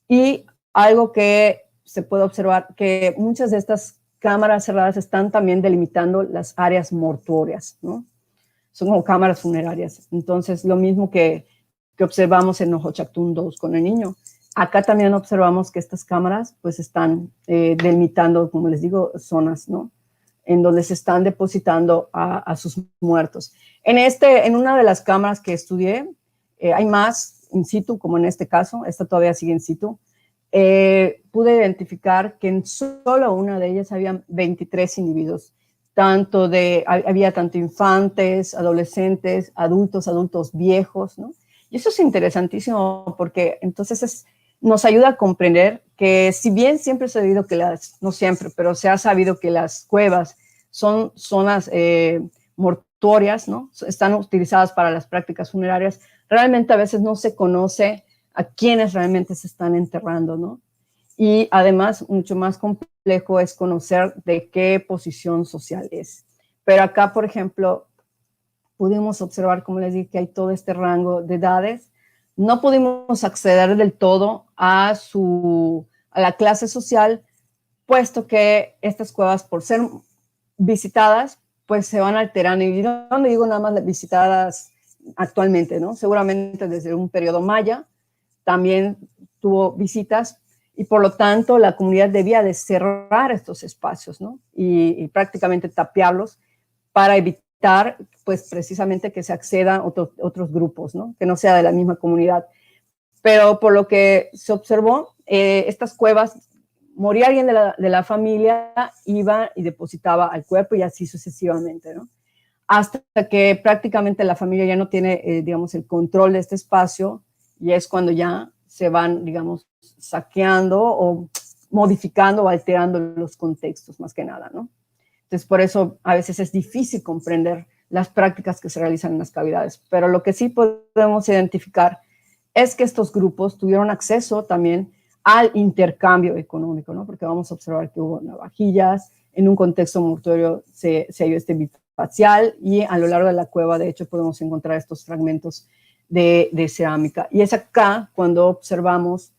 Speaker 2: y algo que se puede observar, que muchas de estas cámaras cerradas están también delimitando las áreas mortuorias, ¿no? Son como cámaras funerarias. Entonces, lo mismo que observamos en Ojochactún 2 con el niño. Acá también observamos que estas cámaras pues están delimitando, como les digo, zonas, ¿no? En donde se están depositando a sus muertos. En una de las cámaras que estudié, hay más in situ, como en este caso, esta todavía sigue in situ, pude identificar que en solo una de ellas había 23 individuos, había tanto infantes, adolescentes, adultos viejos, ¿no? Y eso es interesantísimo porque entonces nos ayuda a comprender que si bien siempre se ha sabido que no siempre, pero se ha sabido que las cuevas son zonas mortuorias, ¿no? Están utilizadas para las prácticas funerarias, realmente a veces no se conoce a quiénes realmente se están enterrando, ¿no? Y además, mucho más complejo es conocer de qué posición social es. Pero acá, por ejemplo, pudimos observar, como les dije, que hay todo este rango de edades. No pudimos acceder del todo a la clase social, puesto que estas cuevas, por ser visitadas, pues se van alterando. Y no digo nada más visitadas actualmente, ¿no? Seguramente desde un periodo maya también tuvo visitas, y por lo tanto la comunidad debía de cerrar estos espacios, ¿no? Y prácticamente tapiarlos para evitar, pues precisamente que se acceda a otros grupos, ¿no? Que no sea de la misma comunidad. Pero por lo que se observó, estas cuevas, moría alguien de la familia, iba y depositaba al cuerpo y así sucesivamente, ¿no? Hasta que prácticamente la familia ya no tiene, digamos, el control de este espacio y es cuando ya se van, digamos, saqueando o modificando o alterando los contextos, más que nada, ¿no? Entonces, por eso a veces es difícil comprender las prácticas que se realizan en las cavidades, pero lo que sí podemos identificar es que estos grupos tuvieron acceso también al intercambio económico, ¿no? Porque vamos a observar que hubo navajillas, en un contexto mortuorio se halló este bit facial y a lo largo de la cueva, de hecho, podemos encontrar estos fragmentos de cerámica. Y es acá cuando observamos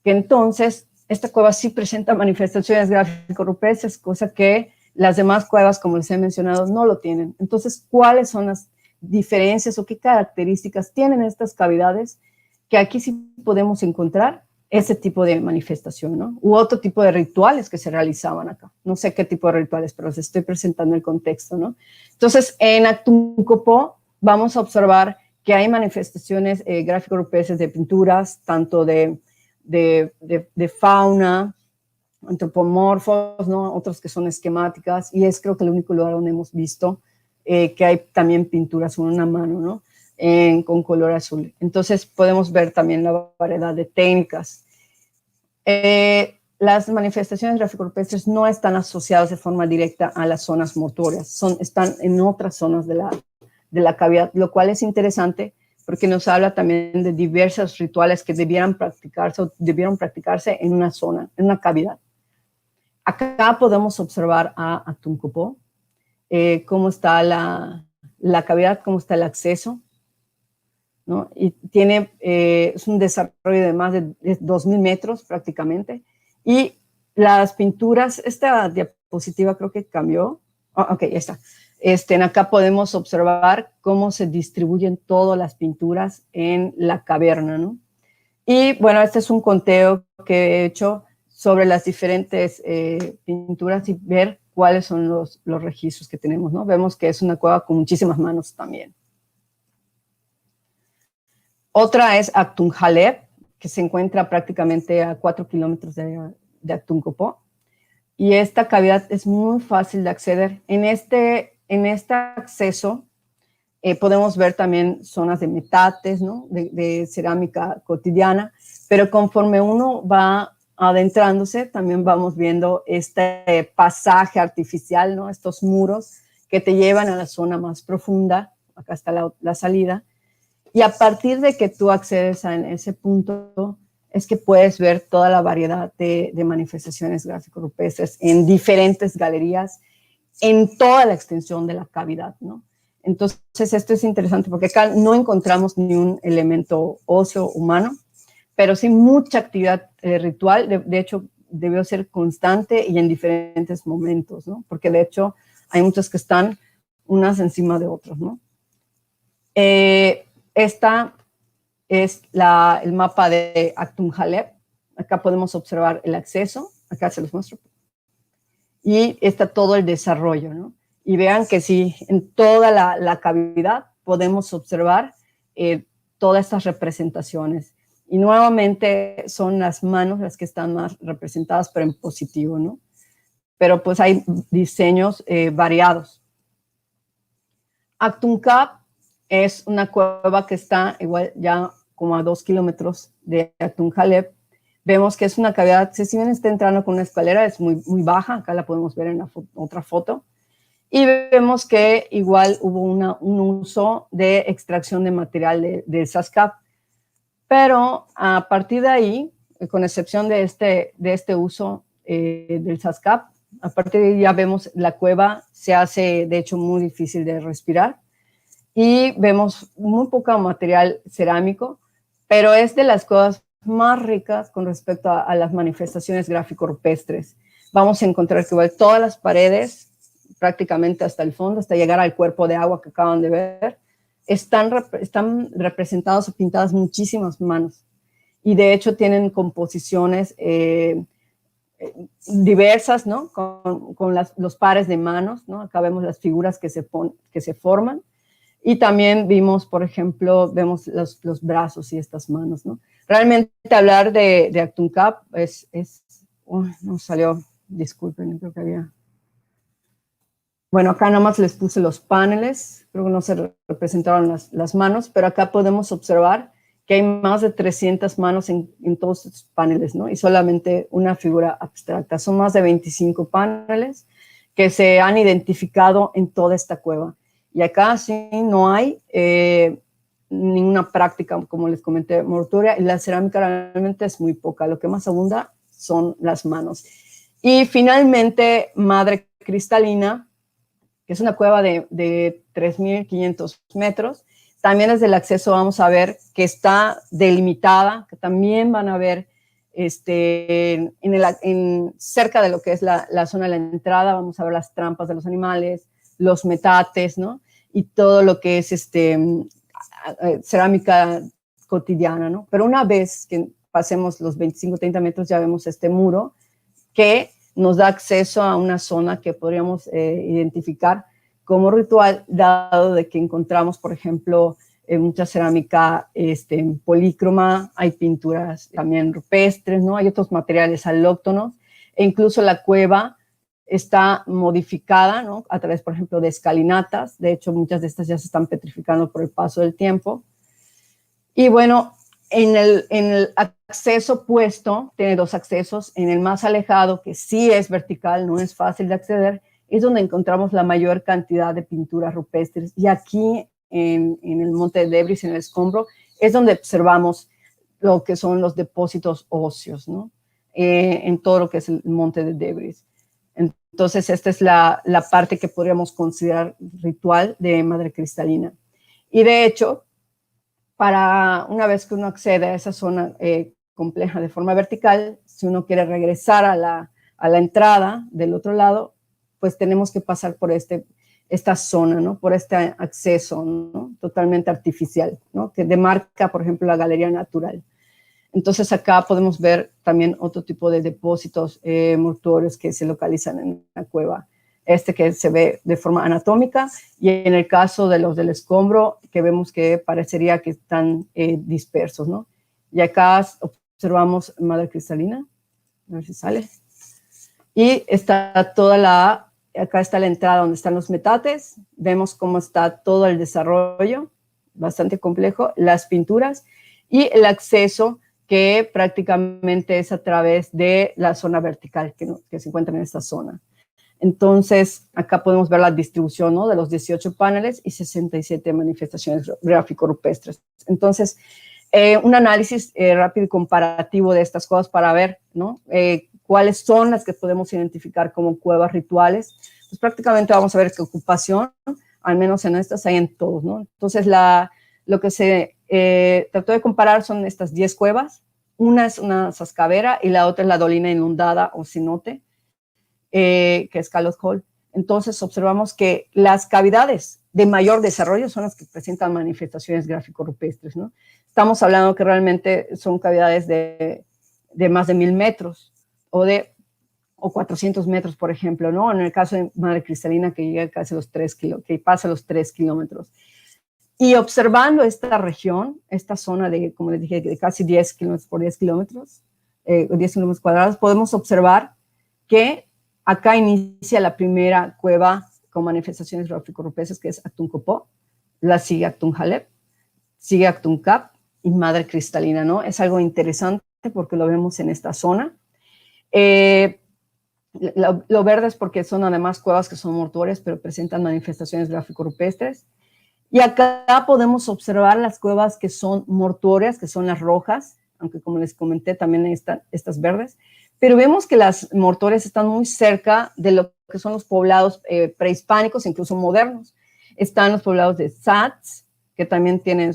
Speaker 2: que entonces esta cueva sí presenta manifestaciones gráfico-rupestres, cosa que las demás cuevas, como les he mencionado, no lo tienen. Entonces, ¿cuáles son las diferencias o qué características tienen estas cavidades que aquí sí podemos encontrar ese tipo de manifestación, ¿no? U otro tipo de rituales que se realizaban acá. No sé qué tipo de rituales, pero les estoy presentando el contexto, ¿no? Entonces, en Actuncopo vamos a observar que hay manifestaciones gráfico-rupestres de pinturas, tanto de fauna, antropomorfos, ¿no? Otros que son esquemáticas, y es creo que el único lugar donde hemos visto que hay también pinturas con una mano, ¿no? Con color azul. Entonces podemos ver también la variedad de técnicas. Las manifestaciones gráfico-rupestres no están asociadas de forma directa a las zonas mortuorias, están en otras zonas de la cavidad, lo cual es interesante porque nos habla también de diversos rituales que debieron practicarse en una zona, en una cavidad. Acá podemos observar a Actuncopo, cómo está la cavidad, cómo está el acceso, ¿no? Y tiene, es un desarrollo de más de 2.000 metros prácticamente. Y las pinturas, esta diapositiva creo que cambió. Oh, ok, ya está. Acá podemos observar cómo se distribuyen todas las pinturas en la caverna, ¿no? Y bueno, este es un conteo que he hecho sobre las diferentes pinturas y ver cuáles son los registros que tenemos, ¿no? Vemos que es una cueva con muchísimas manos también. Otra es Actunjalep, que se encuentra prácticamente a 4 kilómetros de Actuncopo. Y esta cavidad es muy fácil de acceder. En este acceso podemos ver también zonas de metates, ¿no? de cerámica cotidiana, pero conforme uno va adentrándose, también vamos viendo este pasaje artificial, ¿no? Estos muros que te llevan a la zona más profunda. Acá está la salida. Y a partir de que tú accedes a ese punto, es que puedes ver toda la variedad de manifestaciones gráfico-rupestres en diferentes galerías, en toda la extensión de la cavidad, ¿no? Entonces, esto es interesante porque acá no encontramos ni un elemento óseo humano, pero sí mucha actividad ritual. De hecho, debió ser constante y en diferentes momentos, ¿no? Porque de hecho hay muchas que están unas encima de otras, ¿no? Esta es el mapa de Actunjalep. Acá podemos observar el acceso. Acá se los muestro. Y está todo el desarrollo, ¿no? Y vean que sí, en toda la cavidad podemos observar todas estas representaciones. Y nuevamente son las manos las que están más representadas, pero en positivo, ¿no? Pero pues hay diseños variados. Actuncap es una cueva que está igual ya como a 2 kilómetros de Actunjalep. Vemos que es una cavidad, si bien está entrando con una escalera, es muy, muy baja. Acá la podemos ver en la otra foto. Y vemos que igual hubo un uso de extracción de material de Sascap. Pero a partir de ahí, con excepción de este uso del Sascap, a partir de ahí ya vemos la cueva se hace, de hecho, muy difícil de respirar. Y vemos muy poco material cerámico, pero es de las cosas más ricas con respecto a las manifestaciones gráfico-rupestres. Vamos a encontrar que igual todas las paredes, prácticamente hasta el fondo, hasta llegar al cuerpo de agua que acaban de ver, están representadas o pintadas muchísimas manos. y de hecho tienen composiciones diversas, ¿no? Con los pares de manos, ¿no? Acá vemos las figuras que se forman, y también vimos, por ejemplo, vemos los brazos y estas manos, ¿no? Realmente hablar de Actuncap no salió, disculpen, creo que había... Bueno, acá nada más les puse los paneles, creo que no se representaron las manos, pero acá podemos observar que hay más de 300 manos en todos estos paneles, ¿no? Y solamente una figura abstracta. Son más de 25 paneles que se han identificado en toda esta cueva. Y acá sí no hay ninguna práctica, como les comenté, mortuoria, y la cerámica realmente es muy poca. Lo que más abunda son las manos. Y finalmente, Madre Cristalina, que es una cueva de 3.500 metros. También desde el acceso vamos a ver que está delimitada, que también van a ver cerca de lo que es la zona de la entrada, vamos a ver las trampas de los animales, los metates, ¿no? Y todo lo que es cerámica cotidiana, ¿no? Pero una vez que pasemos los 25-30 metros ya vemos este muro que nos da acceso a una zona que podríamos identificar como ritual, dado de que encontramos, por ejemplo, mucha cerámica polícroma, hay pinturas también rupestres, ¿no? Hay otros materiales alóctonos, e incluso la cueva está modificada, ¿no? A través, por ejemplo, de escalinatas. De hecho, muchas de estas ya se están petrificando por el paso del tiempo. Y bueno, en el acceso opuesto, tiene dos accesos. En el más alejado, que sí es vertical, no es fácil de acceder, es donde encontramos la mayor cantidad de pinturas rupestres. Y aquí, en el Monte de Debris, en el escombro, es donde observamos lo que son los depósitos óseos, ¿no? En todo lo que es el Monte de Debris. Entonces, esta es la parte que podríamos considerar ritual de Madre Cristalina. Y de hecho, una vez que uno accede a esa zona compleja de forma vertical, si uno quiere regresar a la entrada del otro lado, pues tenemos que pasar por esta zona, ¿no? Por este acceso, ¿no? Totalmente artificial, ¿no? Que demarca, por ejemplo, la galería natural. Entonces acá podemos ver también otro tipo de depósitos mortuorios que se localizan en la cueva. Que se ve de forma anatómica, y en el caso de los del escombro, que vemos que parecería que están dispersos, ¿no? Y acá observamos Madre Cristalina, a ver si sale. Y está acá está la entrada donde están los metates, vemos cómo está todo el desarrollo, bastante complejo, las pinturas, y el acceso que prácticamente es a través de la zona vertical que se encuentra en esta zona. Entonces, acá podemos ver la distribución, ¿no? De los 18 paneles y 67 manifestaciones gráfico-rupestres. Entonces, un análisis rápido y comparativo de estas cosas para ver, ¿no? Cuáles son las que podemos identificar como cuevas rituales. Pues prácticamente vamos a ver qué ocupación, al menos en estas hay en todos, ¿no? Entonces, lo que se trató de comparar son estas 10 cuevas. Una es una sascavera y la otra es la dolina inundada o cenote, que es Carlos Hall. Entonces observamos que las cavidades de mayor desarrollo son las que presentan manifestaciones gráfico-rupestres, ¿no? Estamos hablando que realmente son cavidades de más de 1.000 metros o 400 metros, por ejemplo, ¿no? En el caso de Madre Cristalina, que llega casi a los 3 que pasa los 3 kilómetros. Y observando esta región, esta zona de, como les dije, de casi 10 kilómetros por 10 kilómetros, 10 kilómetros cuadrados, podemos observar que acá inicia la primera cueva con manifestaciones gráfico-rupestres, que es Actuncopó, la sigue Actunjalep, sigue Actuncap y Madre Cristalina, ¿no? Es algo interesante porque lo vemos en esta zona. Lo verde es porque son además cuevas que son mortuorias, pero presentan manifestaciones gráfico-rupestres. Y acá podemos observar las cuevas que son mortuorias, que son las rojas, aunque como les comenté también están estas verdes. Pero vemos que las mortuorias están muy cerca de lo que son los poblados prehispánicos, incluso modernos. Están los poblados de Sats, que también tienen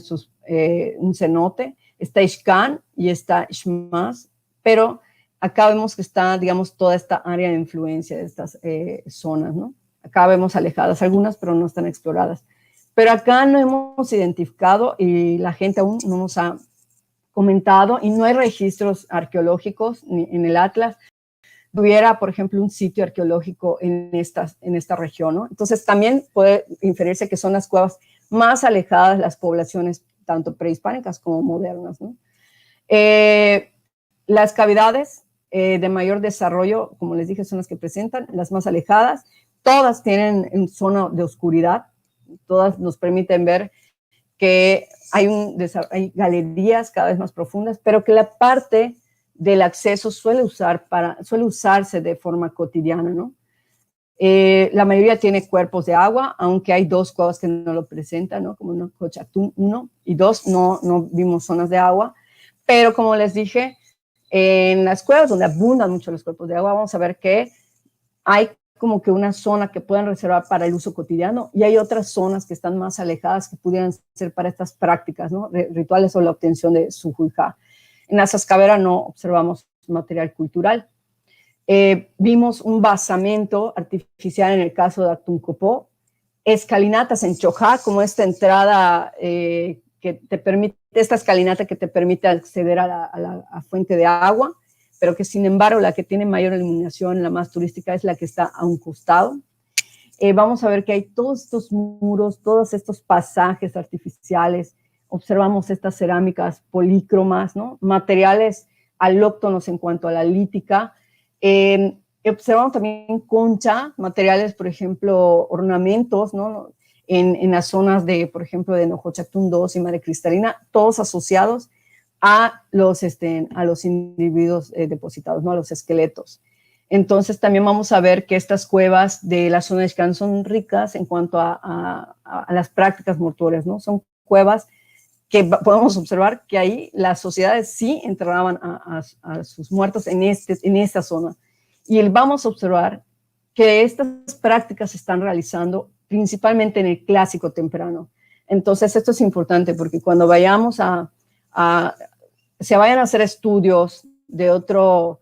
Speaker 2: un cenote. Está Ixcán y está Xmas, pero acá vemos que está, digamos, toda esta área de influencia de estas zonas, ¿no? Acá vemos alejadas algunas, pero no están exploradas. Pero acá no hemos identificado y la gente aún no nos ha comentado y no hay registros arqueológicos ni en el Atlas, hubiera, por ejemplo, un sitio arqueológico en esta región, ¿no? Entonces, también puede inferirse que son las cuevas más alejadas de las poblaciones, tanto prehispánicas como modernas, ¿no? Las cavidades de mayor desarrollo, como les dije, son las que presentan, las más alejadas. Todas tienen un zona de oscuridad, todas nos permiten ver que hay galerías cada vez más profundas, pero que la parte del acceso suele usarse de forma cotidiana, ¿no? La mayoría tiene cuerpos de agua, aunque hay 2 cuevas que no lo presentan, ¿no? Como Nojochactún 1 y 2 no vimos zonas de agua, pero como les dije, en las cuevas donde abundan mucho los cuerpos de agua, vamos a ver que hay como que una zona que pueden reservar para el uso cotidiano y hay otras zonas que están más alejadas que pudieran ser para estas prácticas, ¿no? Rituales o la obtención de sujujá. En la Sascavera no observamos material cultural. Vimos un basamento artificial en el caso de Actuncopó, escalinatas en Chojá, como esta entrada que te permite, esta escalinata que te permite acceder a la fuente de agua, pero que sin embargo la que tiene mayor iluminación, la más turística, es la que está a un costado. Vamos a ver que hay todos estos muros, todos estos pasajes artificiales, observamos estas cerámicas polícromas, ¿no? Materiales alóctonos en cuanto a la lítica. Observamos también concha, materiales, por ejemplo, ornamentos, ¿no? En las zonas de, por ejemplo, de Nojochactún 2 y Madre Cristalina, todos asociados a los individuos depositados, ¿no? A los esqueletos. Entonces también vamos a ver que estas cuevas de la zona de Xcán son ricas en cuanto a las prácticas mortuorias, ¿no? Son cuevas que podemos observar que ahí las sociedades sí enterraban a sus muertos en esta zona. Y vamos a observar que estas prácticas se están realizando principalmente en el clásico temprano. Entonces esto es importante porque cuando vayamos se vayan a hacer estudios de otro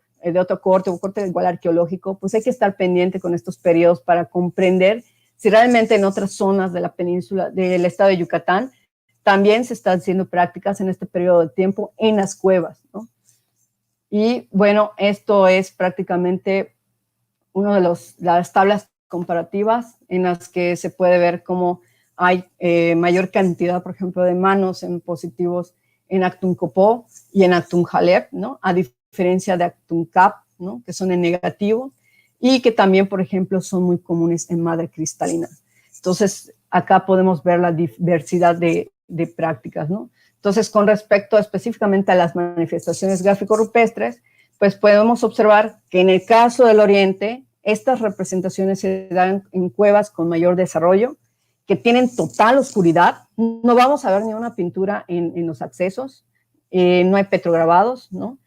Speaker 2: corte, o corte igual arqueológico, pues hay que estar pendiente con estos periodos para comprender si realmente en otras zonas de la península, del estado de Yucatán, también se están haciendo prácticas en este periodo de tiempo en las cuevas, ¿no? Y bueno, esto es prácticamente una de las tablas comparativas en las que se puede ver cómo hay mayor cantidad, por ejemplo, de manos en positivos en Actuncopó y en Actunjalep, ¿no? A diferencia de Actuncap, ¿no? Que son en negativo y que también, por ejemplo, son muy comunes en Madre Cristalina. Entonces, acá podemos ver la diversidad de prácticas, ¿no? Entonces, con respecto específicamente a las manifestaciones gráfico-rupestres, pues podemos observar que en el caso del Oriente, estas representaciones se dan en cuevas con mayor desarrollo, que tienen total oscuridad. No vamos a ver ni una pintura en los accesos, no hay petrograbados, ¿no?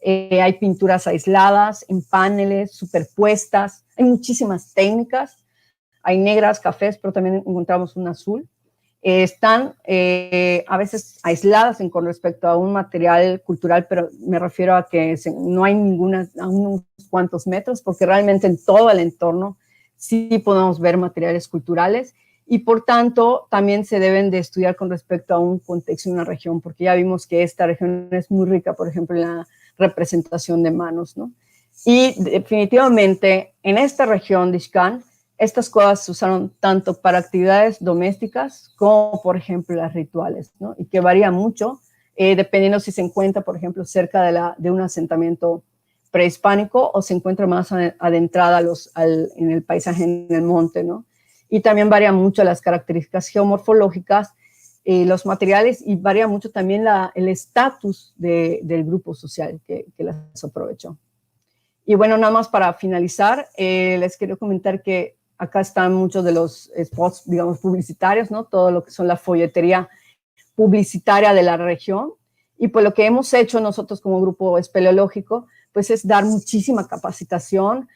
Speaker 2: Hay pinturas aisladas, en paneles, superpuestas, hay muchísimas técnicas, hay negras, cafés, pero también encontramos un azul. Están a veces aisladas con respecto a un material cultural, pero me refiero a que no hay ninguna a unos cuantos metros, porque realmente en todo el entorno sí podemos ver materiales culturales y por tanto también se deben de estudiar con respecto a un contexto y una región, porque ya vimos que esta región es muy rica, por ejemplo, en la representación de manos, ¿no? Y definitivamente en esta región de Xcán, estas cuevas se usaron tanto para actividades domésticas como, por ejemplo, las rituales, ¿no? Y que varía mucho, dependiendo si se encuentra, por ejemplo, cerca de un asentamiento prehispánico o se encuentra más adentrada en el paisaje, en el monte, ¿no? Y también varía mucho las características geomorfológicas, los materiales, y varía mucho también el estatus del grupo social que las aprovechó. Y bueno, nada más para finalizar, les quiero comentar que acá están muchos de los spots, digamos, publicitarios, ¿no? Todo lo que son la folletería publicitaria de la región. Y pues lo que hemos hecho nosotros como grupo espeleológico, pues es dar muchísima capacitación,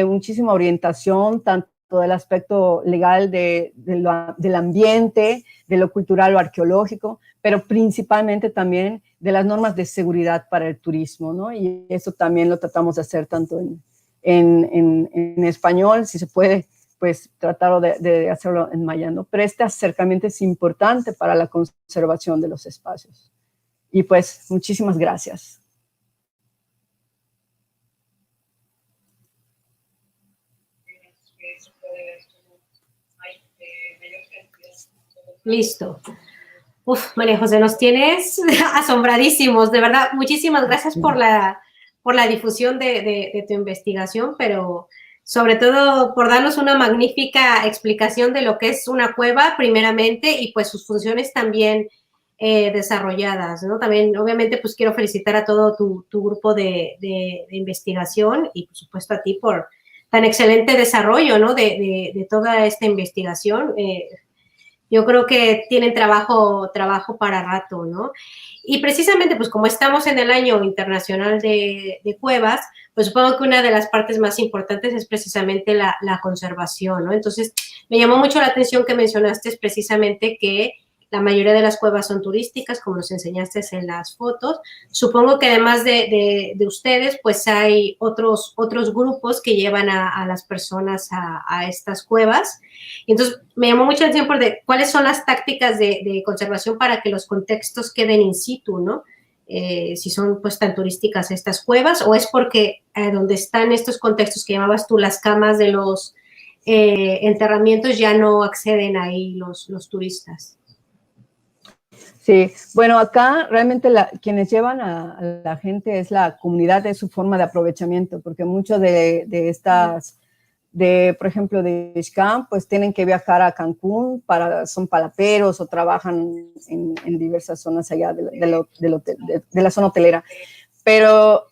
Speaker 2: muchísima orientación, tanto del aspecto legal del ambiente, de lo cultural o arqueológico, pero principalmente también de las normas de seguridad para el turismo, ¿no? Y eso también lo tratamos de hacer tanto en español, si se puede, pues tratar de hacerlo en maya, ¿no? Pero este acercamiento es importante para la conservación de los espacios. Y pues muchísimas gracias.
Speaker 1: Listo. Uf, María José, nos tienes asombradísimos, de verdad. Muchísimas gracias por la difusión de tu investigación, pero sobre todo por darnos una magnífica explicación de lo que es una cueva, primeramente, y pues sus funciones también desarrolladas, ¿no? También, obviamente, pues quiero felicitar a todo tu grupo de investigación y, por supuesto, a ti por tan excelente desarrollo, ¿no? De toda esta investigación. Yo creo que tienen trabajo para rato, ¿no? Y precisamente, pues como estamos en el año internacional de cuevas, pues supongo que una de las partes más importantes es precisamente la conservación, ¿no? Entonces, me llamó mucho la atención que mencionaste precisamente que la mayoría de las cuevas son turísticas, como nos enseñaste en las fotos. Supongo que además de ustedes, pues hay otros grupos que llevan a las personas a estas cuevas. Y entonces me llamó mucho la atención de cuáles son las tácticas de conservación para que los contextos queden in situ, ¿no? Si son pues tan turísticas estas cuevas o es porque donde están estos contextos que llamabas tú las camas de los enterramientos ya no acceden ahí los turistas.
Speaker 2: Sí, bueno, acá realmente quienes llevan a la gente es la comunidad, es su forma de aprovechamiento, porque muchos de estas, por ejemplo, de Xcam, pues tienen que viajar a Cancún, son palaperos o trabajan en diversas zonas allá de la zona hotelera. Pero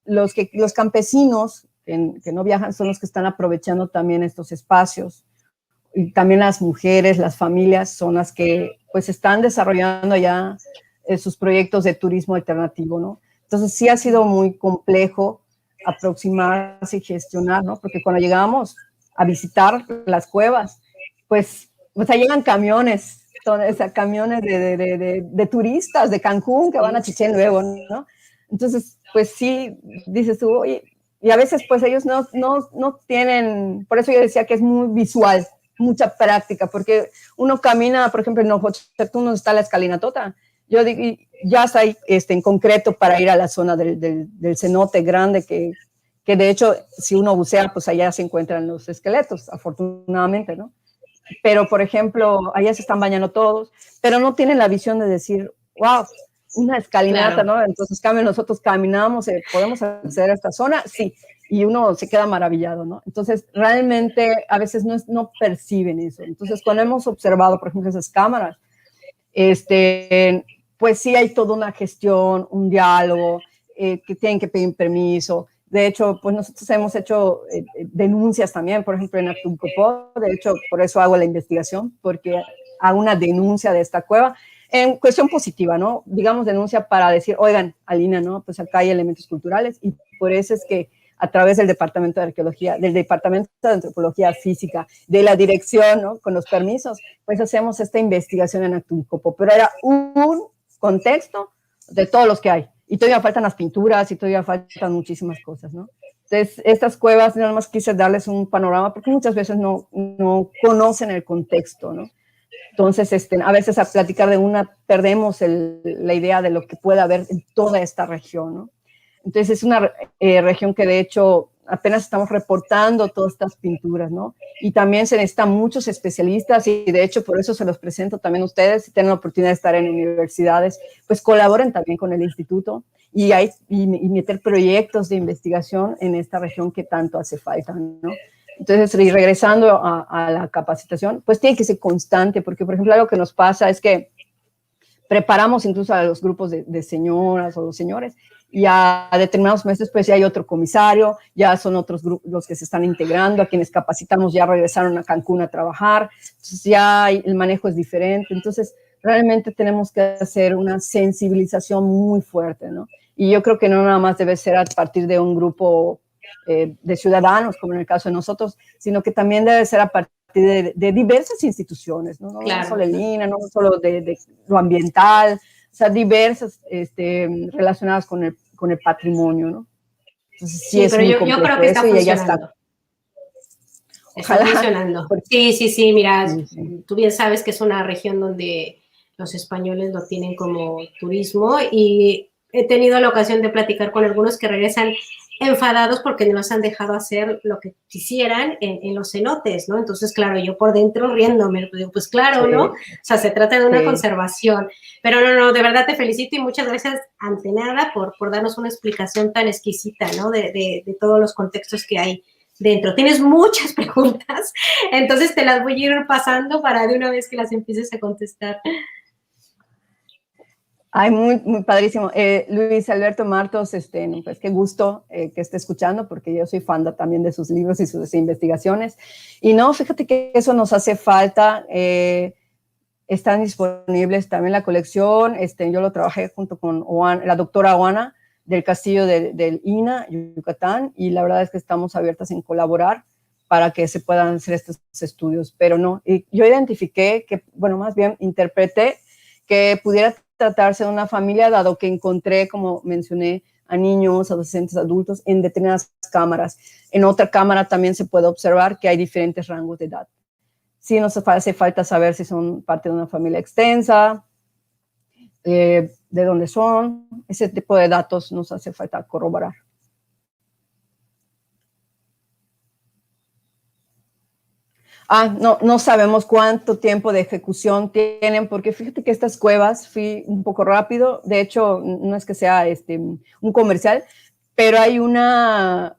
Speaker 2: los campesinos que no viajan son los que están aprovechando también estos espacios. Y también las mujeres, las familias son las que pues están desarrollando ya sus proyectos de turismo alternativo, ¿no? Entonces sí ha sido muy complejo aproximarse y gestionar, ¿no? Porque cuando llegamos a visitar las cuevas, pues ahí llegan camiones, camiones de turistas de Cancún que van a Chichén luego, ¿no? Entonces, pues sí, dices tú, oye, y a veces pues ellos no tienen, por eso yo decía que es muy visual, mucha práctica, porque uno camina, por ejemplo, en Ojochactún, donde está la escalinatota, yo digo, ya está ahí en concreto para ir a la zona del cenote grande, que de hecho, si uno bucea, pues allá se encuentran los esqueletos, afortunadamente, ¿no? Pero, por ejemplo, allá se están bañando todos, pero no tienen la visión de decir, wow, una escalinata, claro, ¿no? Entonces, nosotros caminamos, ¿podemos acceder a esta zona? Sí, y uno se queda maravillado, ¿no? Entonces, realmente a veces no perciben eso. Entonces, cuando hemos observado, por ejemplo, esas cámaras, pues sí hay toda una gestión, un diálogo, que tienen que pedir permiso. De hecho, pues nosotros hemos hecho denuncias también, por ejemplo, en Actuncopó. De hecho, por eso hago la investigación, porque hago una denuncia de esta cueva en cuestión positiva, ¿no? Digamos, denuncia para decir, oigan, Alina, ¿no? Pues acá hay elementos culturales y por eso es que a través del Departamento de Arqueología, del Departamento de Antropología Física, de la dirección, ¿no? Con los permisos, pues hacemos esta investigación en Actuncopó. Pero era un contexto de todos los que hay. Y todavía faltan las pinturas y todavía faltan muchísimas cosas, ¿no? Entonces, estas cuevas, nada más quise darles un panorama porque muchas veces no conocen el contexto, ¿no? Entonces, a veces a platicar de una perdemos la idea de lo que puede haber en toda esta región, ¿no? Entonces, es una región que de hecho apenas estamos reportando todas estas pinturas, ¿no? Y también se necesitan muchos especialistas y de hecho por eso se los presento también a ustedes, si tienen la oportunidad de estar en universidades, pues colaboren también con el instituto y meter proyectos de investigación en esta región que tanto hace falta, ¿no? Entonces, y regresando a la capacitación, pues tiene que ser constante, porque por ejemplo algo que nos pasa es que preparamos incluso a los grupos de señoras o los señores, y a determinados meses pues ya hay otro comisario, ya son otros grupos los que se están integrando, a quienes capacitamos ya regresaron a Cancún a trabajar, entonces ya el manejo es diferente, entonces realmente tenemos que hacer una sensibilización muy fuerte, ¿no? Y yo creo que no nada más debe ser a partir de un grupo de ciudadanos, como en el caso de nosotros, sino que también debe ser a partir de diversas instituciones, ¿no? Claro. No solo el INA, no solo de lo ambiental, o sea, diversas relacionadas con el patrimonio, ¿no? Entonces, sí es muy complejo, yo creo que está funcionando. Y ya está.
Speaker 1: Está funcionando. Sí, mira, sí. Tú bien sabes que es una región donde los españoles lo tienen como turismo, y he tenido la ocasión de platicar con algunos que regresan enfadados porque no los han dejado hacer lo que quisieran en los cenotes, ¿no? Entonces, claro, yo por dentro riéndome, pues claro, ¿no? O sea, se trata de una conservación. Pero no, de verdad te felicito y muchas gracias ante nada por darnos una explicación tan exquisita, ¿no? De todos los contextos que hay dentro. Tienes muchas preguntas, entonces te las voy a ir pasando para de una vez que las empieces a contestar.
Speaker 2: Ay, muy, muy padrísimo. Luis Alberto Martos, pues qué gusto que esté escuchando, porque yo soy fan también de sus libros y sus investigaciones. Y no, fíjate que eso nos hace falta. Están disponibles también la colección. Yo lo trabajé junto con la doctora Oana del Castillo del INA, Yucatán, y la verdad es que estamos abiertas en colaborar para que se puedan hacer estos estudios. Pero no, y yo identifiqué que, bueno, más bien interpreté que pudiera tratarse de una familia, dado que encontré, como mencioné, a niños, adolescentes, adultos en determinadas cámaras. En otra cámara también se puede observar que hay diferentes rangos de edad. Sí nos hace falta saber si son parte de una familia extensa, de dónde son, ese tipo de datos nos hace falta corroborar. No sabemos cuánto tiempo de ejecución tienen, porque fíjate que estas cuevas, fui un poco rápido, de hecho, no es que sea un comercial, pero hay una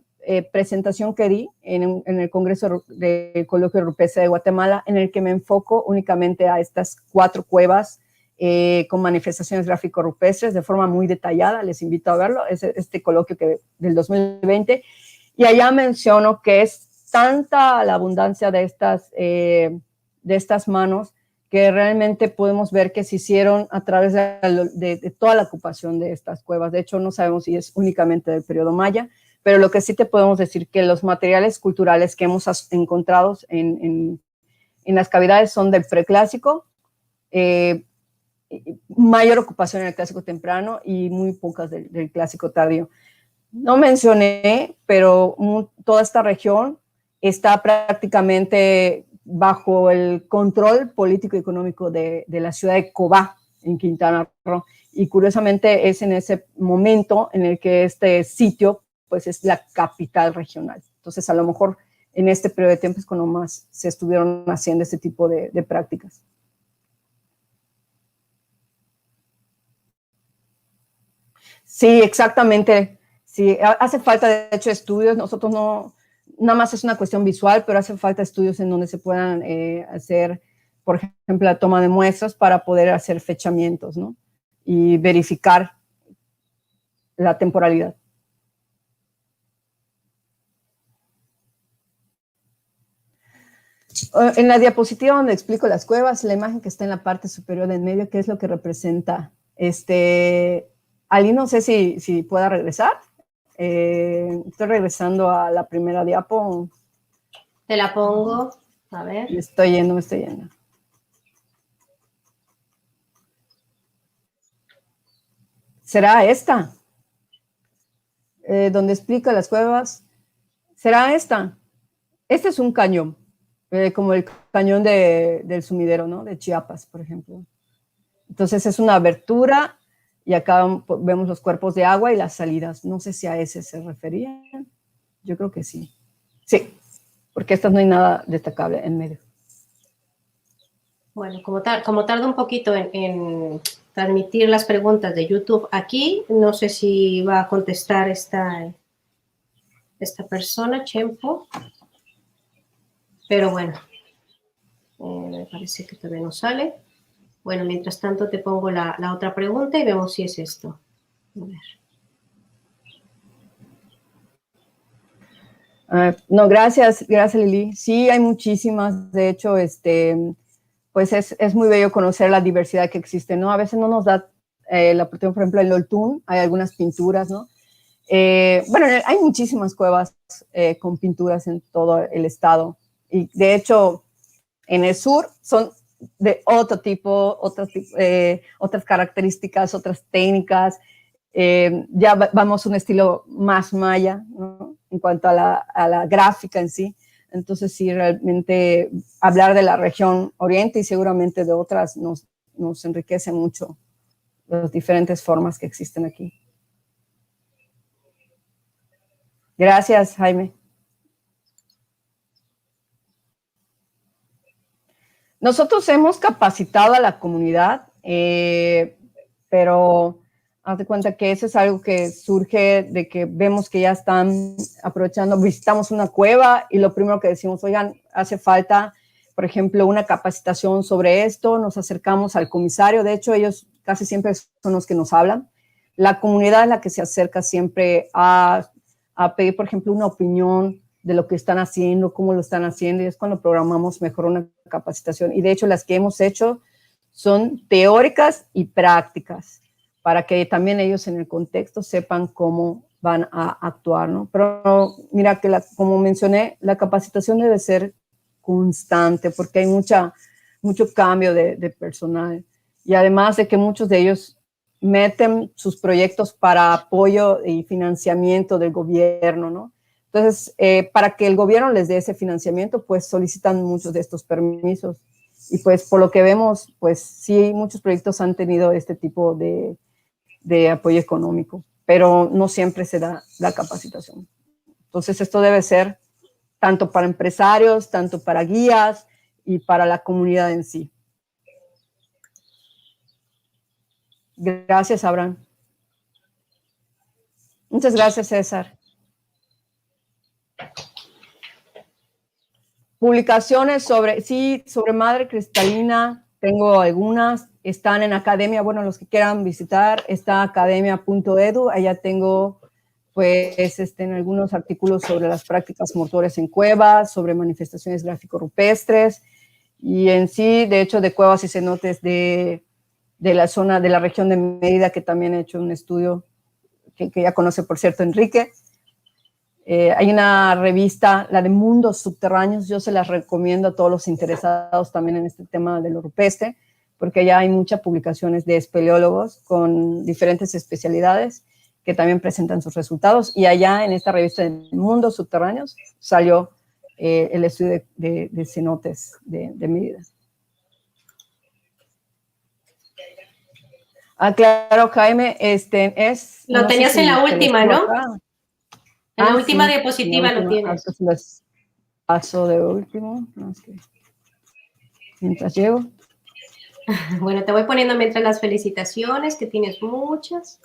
Speaker 2: presentación que di en el Congreso del Coloquio Rupestre de Guatemala, en el que me enfoco únicamente a estas 4 cuevas con manifestaciones gráfico-rupestres de forma muy detallada. Les invito a verlo, es este coloquio del 2020, y allá menciono que es tanta la abundancia de estas manos que realmente podemos ver que se hicieron a través de toda la ocupación de estas cuevas. De hecho, no sabemos si es únicamente del periodo maya, pero lo que sí te podemos decir que los materiales culturales que hemos encontrado en las cavidades son del preclásico, mayor ocupación en el clásico temprano y muy pocas del clásico tardío. No mencioné, pero toda esta región está prácticamente bajo el control político y económico de la ciudad de Cobá, en Quintana Roo, y curiosamente es en ese momento en el que este sitio pues es la capital regional. Entonces, a lo mejor en este periodo de tiempo es cuando más se estuvieron haciendo este tipo de prácticas. Sí, exactamente. Sí, hace falta, de hecho, estudios. Nosotros no, nada más es una cuestión visual, pero hace falta estudios en donde se puedan hacer, por ejemplo, la toma de muestras para poder hacer fechamientos, ¿no? Y verificar la temporalidad. En la diapositiva donde explico las cuevas, la imagen que está en la parte superior del medio, ¿qué es lo que representa? Ali, no sé si pueda regresar. Estoy regresando a la primera diapo.
Speaker 1: Te la pongo, a ver.
Speaker 2: Me estoy yendo. ¿Será esta? Donde explica las cuevas. ¿Será esta? Este es un cañón, como el cañón del sumidero, ¿no? De Chiapas, por ejemplo. Entonces es una abertura y acá vemos los cuerpos de agua y las salidas. No sé si a ese se referían. Yo creo que sí. Sí, porque estas no hay nada destacable en medio.
Speaker 1: Bueno, como tarda un poquito en transmitir las preguntas de YouTube aquí, no sé si va a contestar esta persona, Chempo, pero bueno, me parece que todavía no sale. Bueno, mientras tanto te pongo la otra pregunta y vemos si es esto. A
Speaker 2: ver. No, gracias Lili. Sí, hay muchísimas. De hecho, pues es muy bello conocer la diversidad que existe, ¿no? A veces no nos da la oportunidad, por ejemplo, en Loltún hay algunas pinturas, ¿no? Bueno, hay muchísimas cuevas con pinturas en todo el estado. Y de hecho, en el sur son de otro tipo, otras características, otras técnicas. Ya vamos a un estilo más maya, ¿no? En cuanto a la gráfica en sí. Entonces, sí, realmente hablar de la región oriente y seguramente de otras nos nos enriquece mucho las diferentes formas que existen aquí. Gracias, Jaime. Nosotros hemos capacitado a la comunidad, pero haz de cuenta que eso es algo que surge de que vemos que ya están aprovechando, visitamos una cueva y lo primero que decimos, oigan, hace falta, por ejemplo, una capacitación sobre esto, nos acercamos al comisario, de hecho ellos casi siempre son los que nos hablan. La comunidad es la que se acerca siempre a pedir, por ejemplo, una opinión de lo que están haciendo, cómo lo están haciendo, y es cuando programamos mejor una capacitación. Y de hecho las que hemos hecho son teóricas y prácticas, para que también ellos en el contexto sepan cómo van a actuar, ¿no? Pero mira que como mencioné, la capacitación debe ser constante porque hay mucho cambio de personal. Y además de que muchos de ellos meten sus proyectos para apoyo y financiamiento del gobierno, ¿no? Entonces, para que el gobierno les dé ese financiamiento, pues solicitan muchos de estos permisos. Y pues por lo que vemos, pues sí, muchos proyectos han tenido este tipo de apoyo económico, pero no siempre se da la capacitación. Entonces, esto debe ser tanto para empresarios, tanto para guías y para la comunidad en sí. Gracias, Abraham. Muchas gracias, César. Publicaciones sobre madre cristalina, tengo algunas, están en academia, bueno, los que quieran visitar, está academia.edu, allá tengo pues en algunos artículos sobre las prácticas mortuorias en cuevas, sobre manifestaciones gráfico-rupestres, y en sí, de hecho, de cuevas y cenotes de la zona, de la región de Mérida, que también he hecho un estudio que ya conoce, por cierto, Enrique. Hay una revista, la de Mundos Subterráneos, yo se las recomiendo a todos los interesados también en este tema de lo rupestre, porque ya hay muchas publicaciones de espeleólogos con diferentes especialidades que también presentan sus resultados, y allá en esta revista de Mundos Subterráneos salió el estudio de cenotes de Mérida. Ah, claro, Jaime,
Speaker 1: Lo
Speaker 2: no
Speaker 1: tenías
Speaker 2: sé si
Speaker 1: en la última, ¿no?
Speaker 2: acá.
Speaker 1: En la última
Speaker 2: sí,
Speaker 1: diapositiva lo tienes.
Speaker 2: Les paso de último. No, es que mientras llego.
Speaker 1: Bueno, te voy poniendo mientras las felicitaciones, que tienes muchas.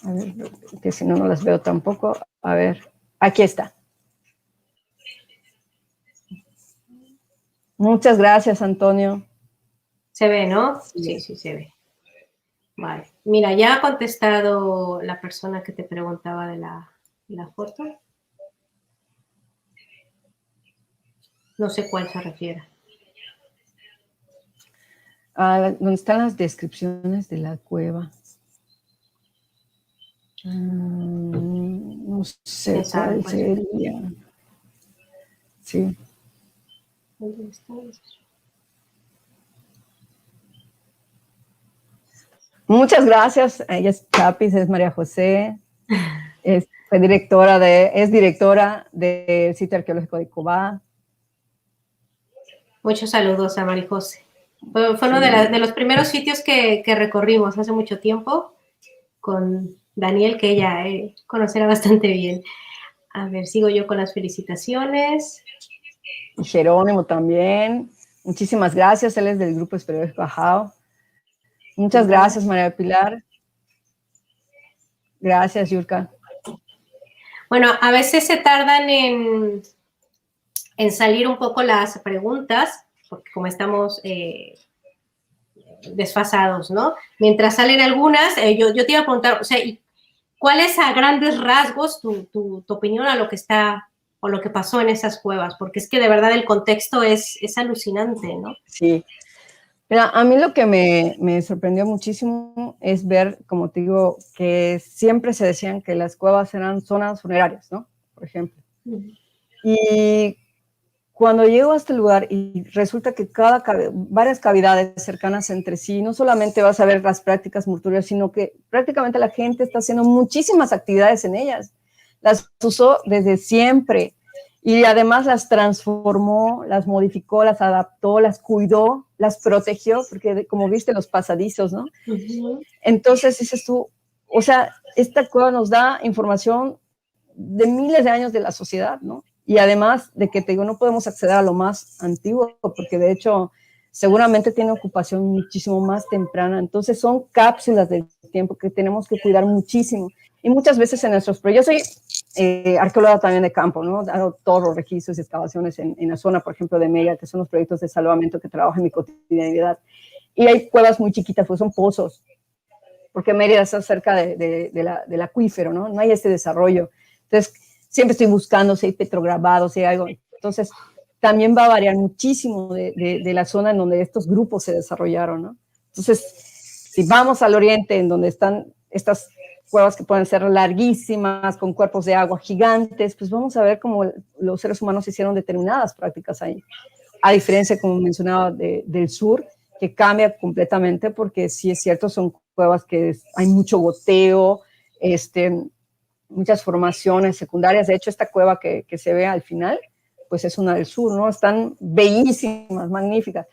Speaker 2: A ver, que si no, no las veo tampoco. A ver, aquí está. Muchas gracias, Antonio.
Speaker 1: Se ve, ¿no? Sí, sí, se ve. Vale. Mira, ya ha contestado la persona que te preguntaba de la foto. No sé cuál se refiere.
Speaker 2: ¿Dónde están las descripciones de la cueva? No sé cuál sería. Sí.
Speaker 1: ¿Dónde está?
Speaker 2: Muchas gracias. Ella es Chapis, es María José. Es directora del sitio arqueológico de Cobá.
Speaker 1: Muchos saludos a María José. Fue uno de los primeros sitios que recorrimos hace mucho tiempo con Daniel, que ella conocerá bastante bien. A ver, sigo yo con las felicitaciones.
Speaker 2: Y Jerónimo también. Muchísimas gracias. Él es del Grupo Espeleológico Ajao. Muchas gracias, María Pilar. Gracias, Yurka.
Speaker 1: Bueno, a veces se tardan en salir un poco las preguntas, porque como estamos desfasados, ¿no? Mientras salen algunas, yo te iba a preguntar, o sea, ¿cuál es a grandes rasgos tu opinión a lo que está o lo que pasó en esas cuevas? Porque es que de verdad el contexto es alucinante, ¿no?
Speaker 2: Sí. Mira, a mí lo que me sorprendió muchísimo es ver, como te digo, que siempre se decían que las cuevas eran zonas funerarias, ¿no? Por ejemplo. Y cuando llego a este lugar y resulta que varias cavidades cercanas entre sí, no solamente vas a ver las prácticas mortuorias, sino que prácticamente la gente está haciendo muchísimas actividades en ellas. Las usó desde siempre y además las transformó, las modificó, las adaptó, las cuidó las protegió, porque como viste los pasadizos, ¿no?
Speaker 1: Ujú.
Speaker 2: Entonces dices tú, o sea, esta cueva nos da información de miles de años de la sociedad, ¿no? Y además de que te digo, no podemos acceder a lo más antiguo, porque de hecho seguramente tiene ocupación muchísimo más temprana. Entonces son cápsulas del tiempo que tenemos que cuidar muchísimo. Y muchas veces en nuestros proyectos, yo soy arqueóloga también de campo, ¿no? Hago todos los registros y excavaciones en la zona, por ejemplo, de Mérida, que son los proyectos de salvamento que trabajo en mi cotidianidad. Y hay cuevas muy chiquitas, pues son pozos, porque Mérida está cerca del acuífero, ¿no? No hay este desarrollo. Entonces, siempre estoy buscando si hay petrograbados, si hay algo. Entonces, también va a variar muchísimo de la zona en donde estos grupos se desarrollaron, ¿no? Entonces, si vamos al oriente, en donde están estas cuevas que pueden ser larguísimas, con cuerpos de agua gigantes, pues vamos a ver cómo los seres humanos hicieron determinadas prácticas ahí. A diferencia, como mencionaba, del sur, que cambia completamente, porque sí es cierto, son cuevas que hay mucho goteo, muchas formaciones secundarias. De hecho, esta cueva que se ve al final, pues es una del sur, ¿no? Están bellísimas, magníficas,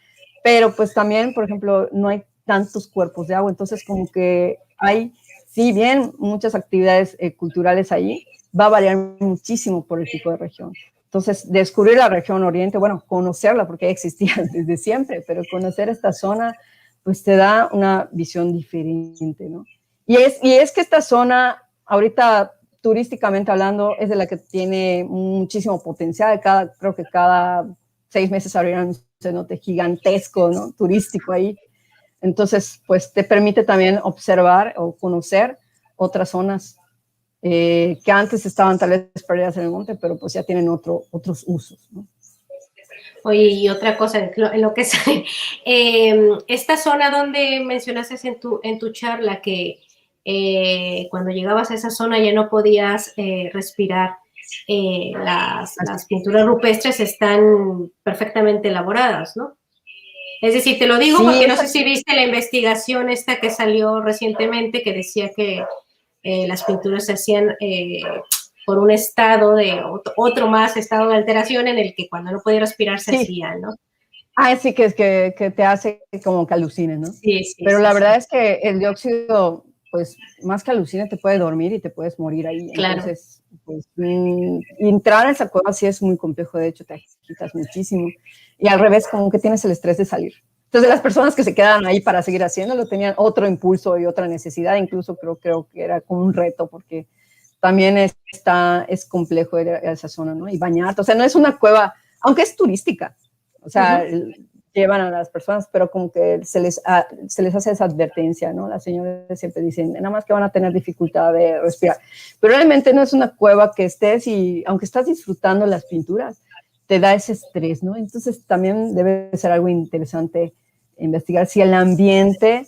Speaker 2: pero pues también, por ejemplo, no hay tantos cuerpos de agua, entonces como que hay, si bien muchas actividades culturales ahí, va a variar muchísimo por el tipo de región. Entonces, descubrir la región oriente, bueno, conocerla, porque ya existía desde siempre, pero conocer esta zona, pues te da una visión diferente, ¿no? Y es que esta zona, ahorita turísticamente hablando, es de la que tiene muchísimo potencial. Creo que cada 6 meses abrirán un cenote gigantesco, ¿no? Turístico ahí. Entonces, pues te permite también observar o conocer otras zonas que antes estaban tal vez perdidas en el monte, pero pues ya tienen otros usos, ¿no?
Speaker 1: Oye, y otra cosa, en lo que sale, esta zona donde mencionaste en tu charla que cuando llegabas a esa zona ya no podías respirar, las pinturas rupestres están perfectamente elaboradas, ¿no? Es decir, te lo digo
Speaker 2: Sí,
Speaker 1: porque no sé si viste la investigación esta que salió recientemente que decía que las pinturas se hacían por un estado otro más estado de alteración en el que cuando no podía respirar se
Speaker 2: sí.
Speaker 1: hacían, ¿no?
Speaker 2: Sí, que te hace como que alucines, ¿no?
Speaker 1: Sí, sí,
Speaker 2: Pero
Speaker 1: sí,
Speaker 2: la
Speaker 1: sí.
Speaker 2: verdad es que el dióxido, pues más que alucine, te puede dormir y te puedes morir ahí.
Speaker 1: Claro.
Speaker 2: Entonces, pues entrar a esa cueva sí es muy complejo, de hecho te agitas muchísimo. Y al revés, como que tienes el estrés de salir. Entonces, las personas que se quedan ahí para seguir haciéndolo tenían otro impulso y otra necesidad, incluso creo que era como un reto, porque también es complejo ir a esa zona, ¿no? Y bañarte, o sea, no es una cueva, aunque es turística, o sea, llevan a las personas, pero como que se les hace esa advertencia, ¿no? Las señoras siempre dicen, nada más que van a tener dificultad de respirar. Pero realmente no es una cueva que estés y, aunque estás disfrutando las pinturas, te da ese estrés, ¿no? Entonces también debe ser algo interesante investigar si el ambiente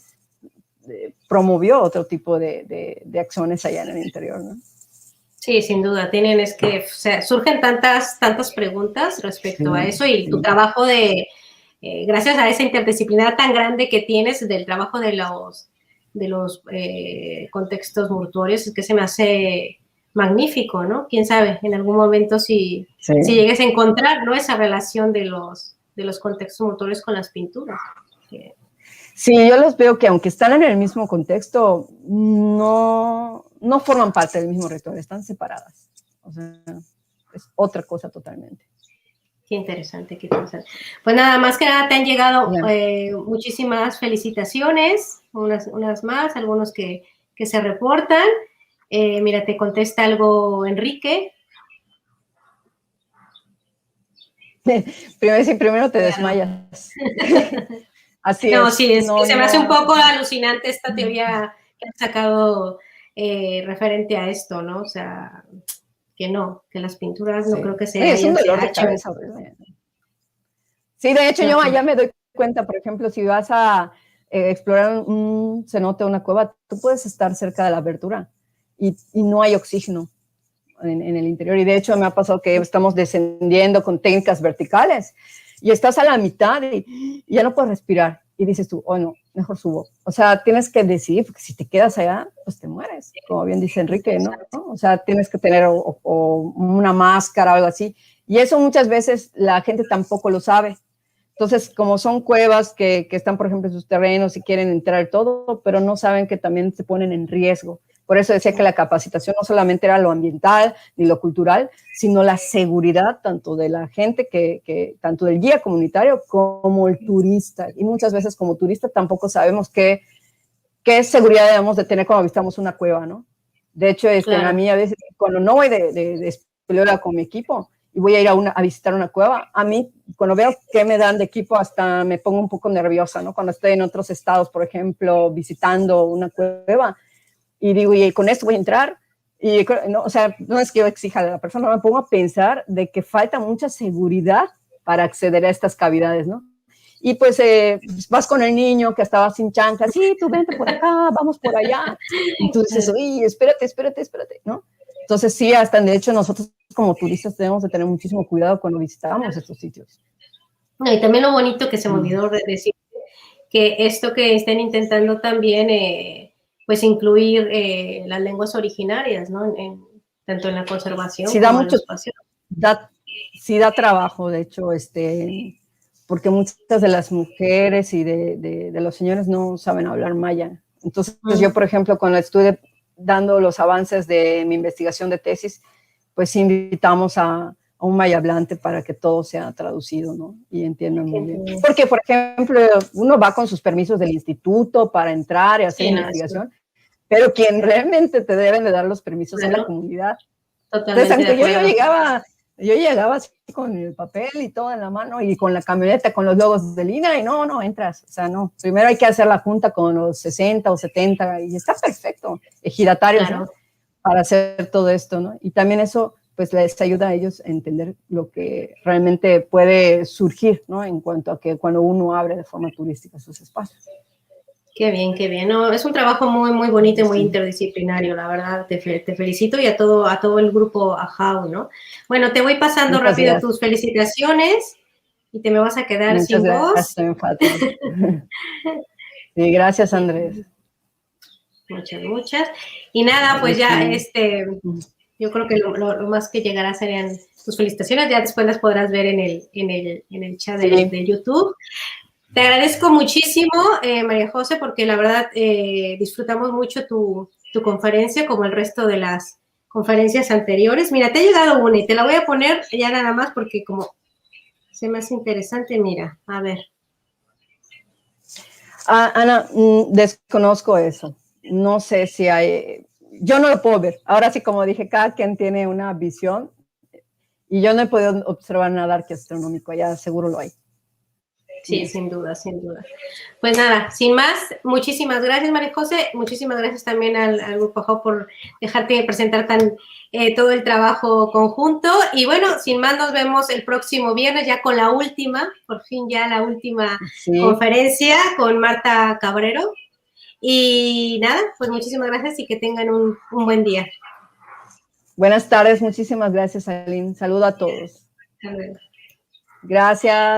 Speaker 2: promovió otro tipo de acciones allá en el interior, ¿no?
Speaker 1: Sí, sin duda, es que, o sea, surgen tantas preguntas respecto a eso y tu trabajo gracias a esa interdisciplinaridad tan grande que tienes del trabajo de los contextos mortuorios, es que se me hace magnífico, ¿no? Quién sabe, en algún momento si llegues a encontrar, ¿no? Esa relación de los contextos mortuorios con las pinturas.
Speaker 2: Sí, yo los veo que aunque están en el mismo contexto, no forman parte del mismo ritual, están separadas. O sea, es otra cosa totalmente.
Speaker 1: Qué interesante, qué interesante. Pues nada, más que nada te han llegado muchísimas felicitaciones, unas más, algunos que se reportan. Mira, te contesta algo Enrique.
Speaker 2: Primero te desmayas. Así
Speaker 1: no,
Speaker 2: es.
Speaker 1: Sí, se me hace un poco alucinante esta teoría que han sacado referente a esto, ¿no? O sea, que las pinturas no creo que se
Speaker 2: es un
Speaker 1: hayan
Speaker 2: dolor de
Speaker 1: hecho.
Speaker 2: cabeza horrible. Sí, de hecho, yo ya me doy cuenta, por ejemplo, si vas a explorar un cenote o una cueva, tú puedes estar cerca de la abertura y no hay oxígeno en el interior. Y de hecho me ha pasado que estamos descendiendo con técnicas verticales y estás a la mitad y ya no puedes respirar. Y dices tú, oh no, mejor subo. O sea, tienes que decidir, porque si te quedas allá, pues te mueres, como bien dice Enrique, ¿no? O sea, tienes que tener o una máscara o algo así. Y eso muchas veces la gente tampoco lo sabe. Entonces, como son cuevas que están, por ejemplo, en sus terrenos y quieren entrar todo, pero no saben que también se ponen en riesgo. Por eso decía que la capacitación no solamente era lo ambiental ni lo cultural, sino la seguridad tanto de la gente, tanto del guía comunitario como el turista. Y muchas veces como turista tampoco sabemos qué seguridad debemos de tener cuando visitamos una cueva, ¿no? De hecho, claro, a mí a veces, cuando no voy de explora con mi equipo y voy a ir a visitar una cueva, a mí, cuando veo que me dan de equipo, hasta me pongo un poco nerviosa, ¿no? Cuando estoy en otros estados, por ejemplo, visitando una cueva, y digo, y con esto voy a entrar, y no, o sea, no es que yo exija a la persona, me pongo a pensar de que falta mucha seguridad para acceder a estas cavidades, ¿no? Y pues vas con el niño que estaba sin chanclas, sí, tú vente por acá, vamos por allá, y tú dices, oye, espérate, ¿no? Entonces sí, hasta de hecho nosotros como turistas tenemos de tener muchísimo cuidado cuando visitamos estos sitios.
Speaker 1: No, y también lo bonito que se me olvidó de decir, que esto que estén intentando también, pues incluir las lenguas originarias, ¿no? Tanto en la conservación
Speaker 2: sí,
Speaker 1: como en los paseos.
Speaker 2: Sí da trabajo, de hecho, porque muchas de las mujeres y de los señores no saben hablar maya. Entonces, yo, por ejemplo, cuando estuve dando los avances de mi investigación de tesis, pues invitamos a un maya hablante para que todo sea traducido, ¿no? Y entiendan muy bien. Porque, por ejemplo, uno va con sus permisos del instituto para entrar y hacer investigación, pero quien realmente te deben de dar los permisos es la comunidad. Totalmente. Entonces, aunque yo llegaba así con el papel y todo en la mano y con la camioneta con los logos del INAH y no entras, o sea, no. Primero hay que hacer la junta con los 60 o 70 y está perfecto, ejidatarios, claro, ¿no? Para hacer todo esto, ¿no? Y también eso, pues, les ayuda a ellos a entender lo que realmente puede surgir, ¿no? En cuanto a que cuando uno abre de forma turística esos espacios.
Speaker 1: Qué bien, qué bien. No, es un trabajo muy, muy bonito y muy interdisciplinario, la verdad. Te felicito y a todo el grupo AJAU, ¿no? Bueno, te voy pasando
Speaker 2: muchas
Speaker 1: rápido
Speaker 2: gracias.
Speaker 1: Tus felicitaciones y te me vas a quedar
Speaker 2: muchas
Speaker 1: sin
Speaker 2: gracias,
Speaker 1: voz.
Speaker 2: Sí, gracias, Andrés.
Speaker 1: Muchas. Y nada, pues ya, yo creo que lo más que llegará serían tus felicitaciones. Ya después las podrás ver en el chat de YouTube. Te agradezco muchísimo, María José, porque la verdad disfrutamos mucho tu conferencia, como el resto de las conferencias anteriores. Mira, te ha llegado una y te la voy a poner ya nada más porque como se me hace interesante, mira, a ver.
Speaker 2: Ana, desconozco eso. No sé si hay, yo no lo puedo ver. Ahora sí, como dije, cada quien tiene una visión y yo no he podido observar nada arqueastronómico, allá seguro lo hay.
Speaker 1: Sí, sin duda. Pues nada, sin más, muchísimas gracias, María José. Muchísimas gracias también al Grupo AJAU por dejarte presentar todo el trabajo conjunto. Y bueno, sin más, nos vemos el próximo viernes ya con la última, por fin ya la última conferencia con Marta Cabrero. Y nada, pues muchísimas gracias y que tengan un buen día.
Speaker 2: Buenas tardes, muchísimas gracias, Aline. Saludo a todos.
Speaker 1: Hasta luego.
Speaker 2: Gracias.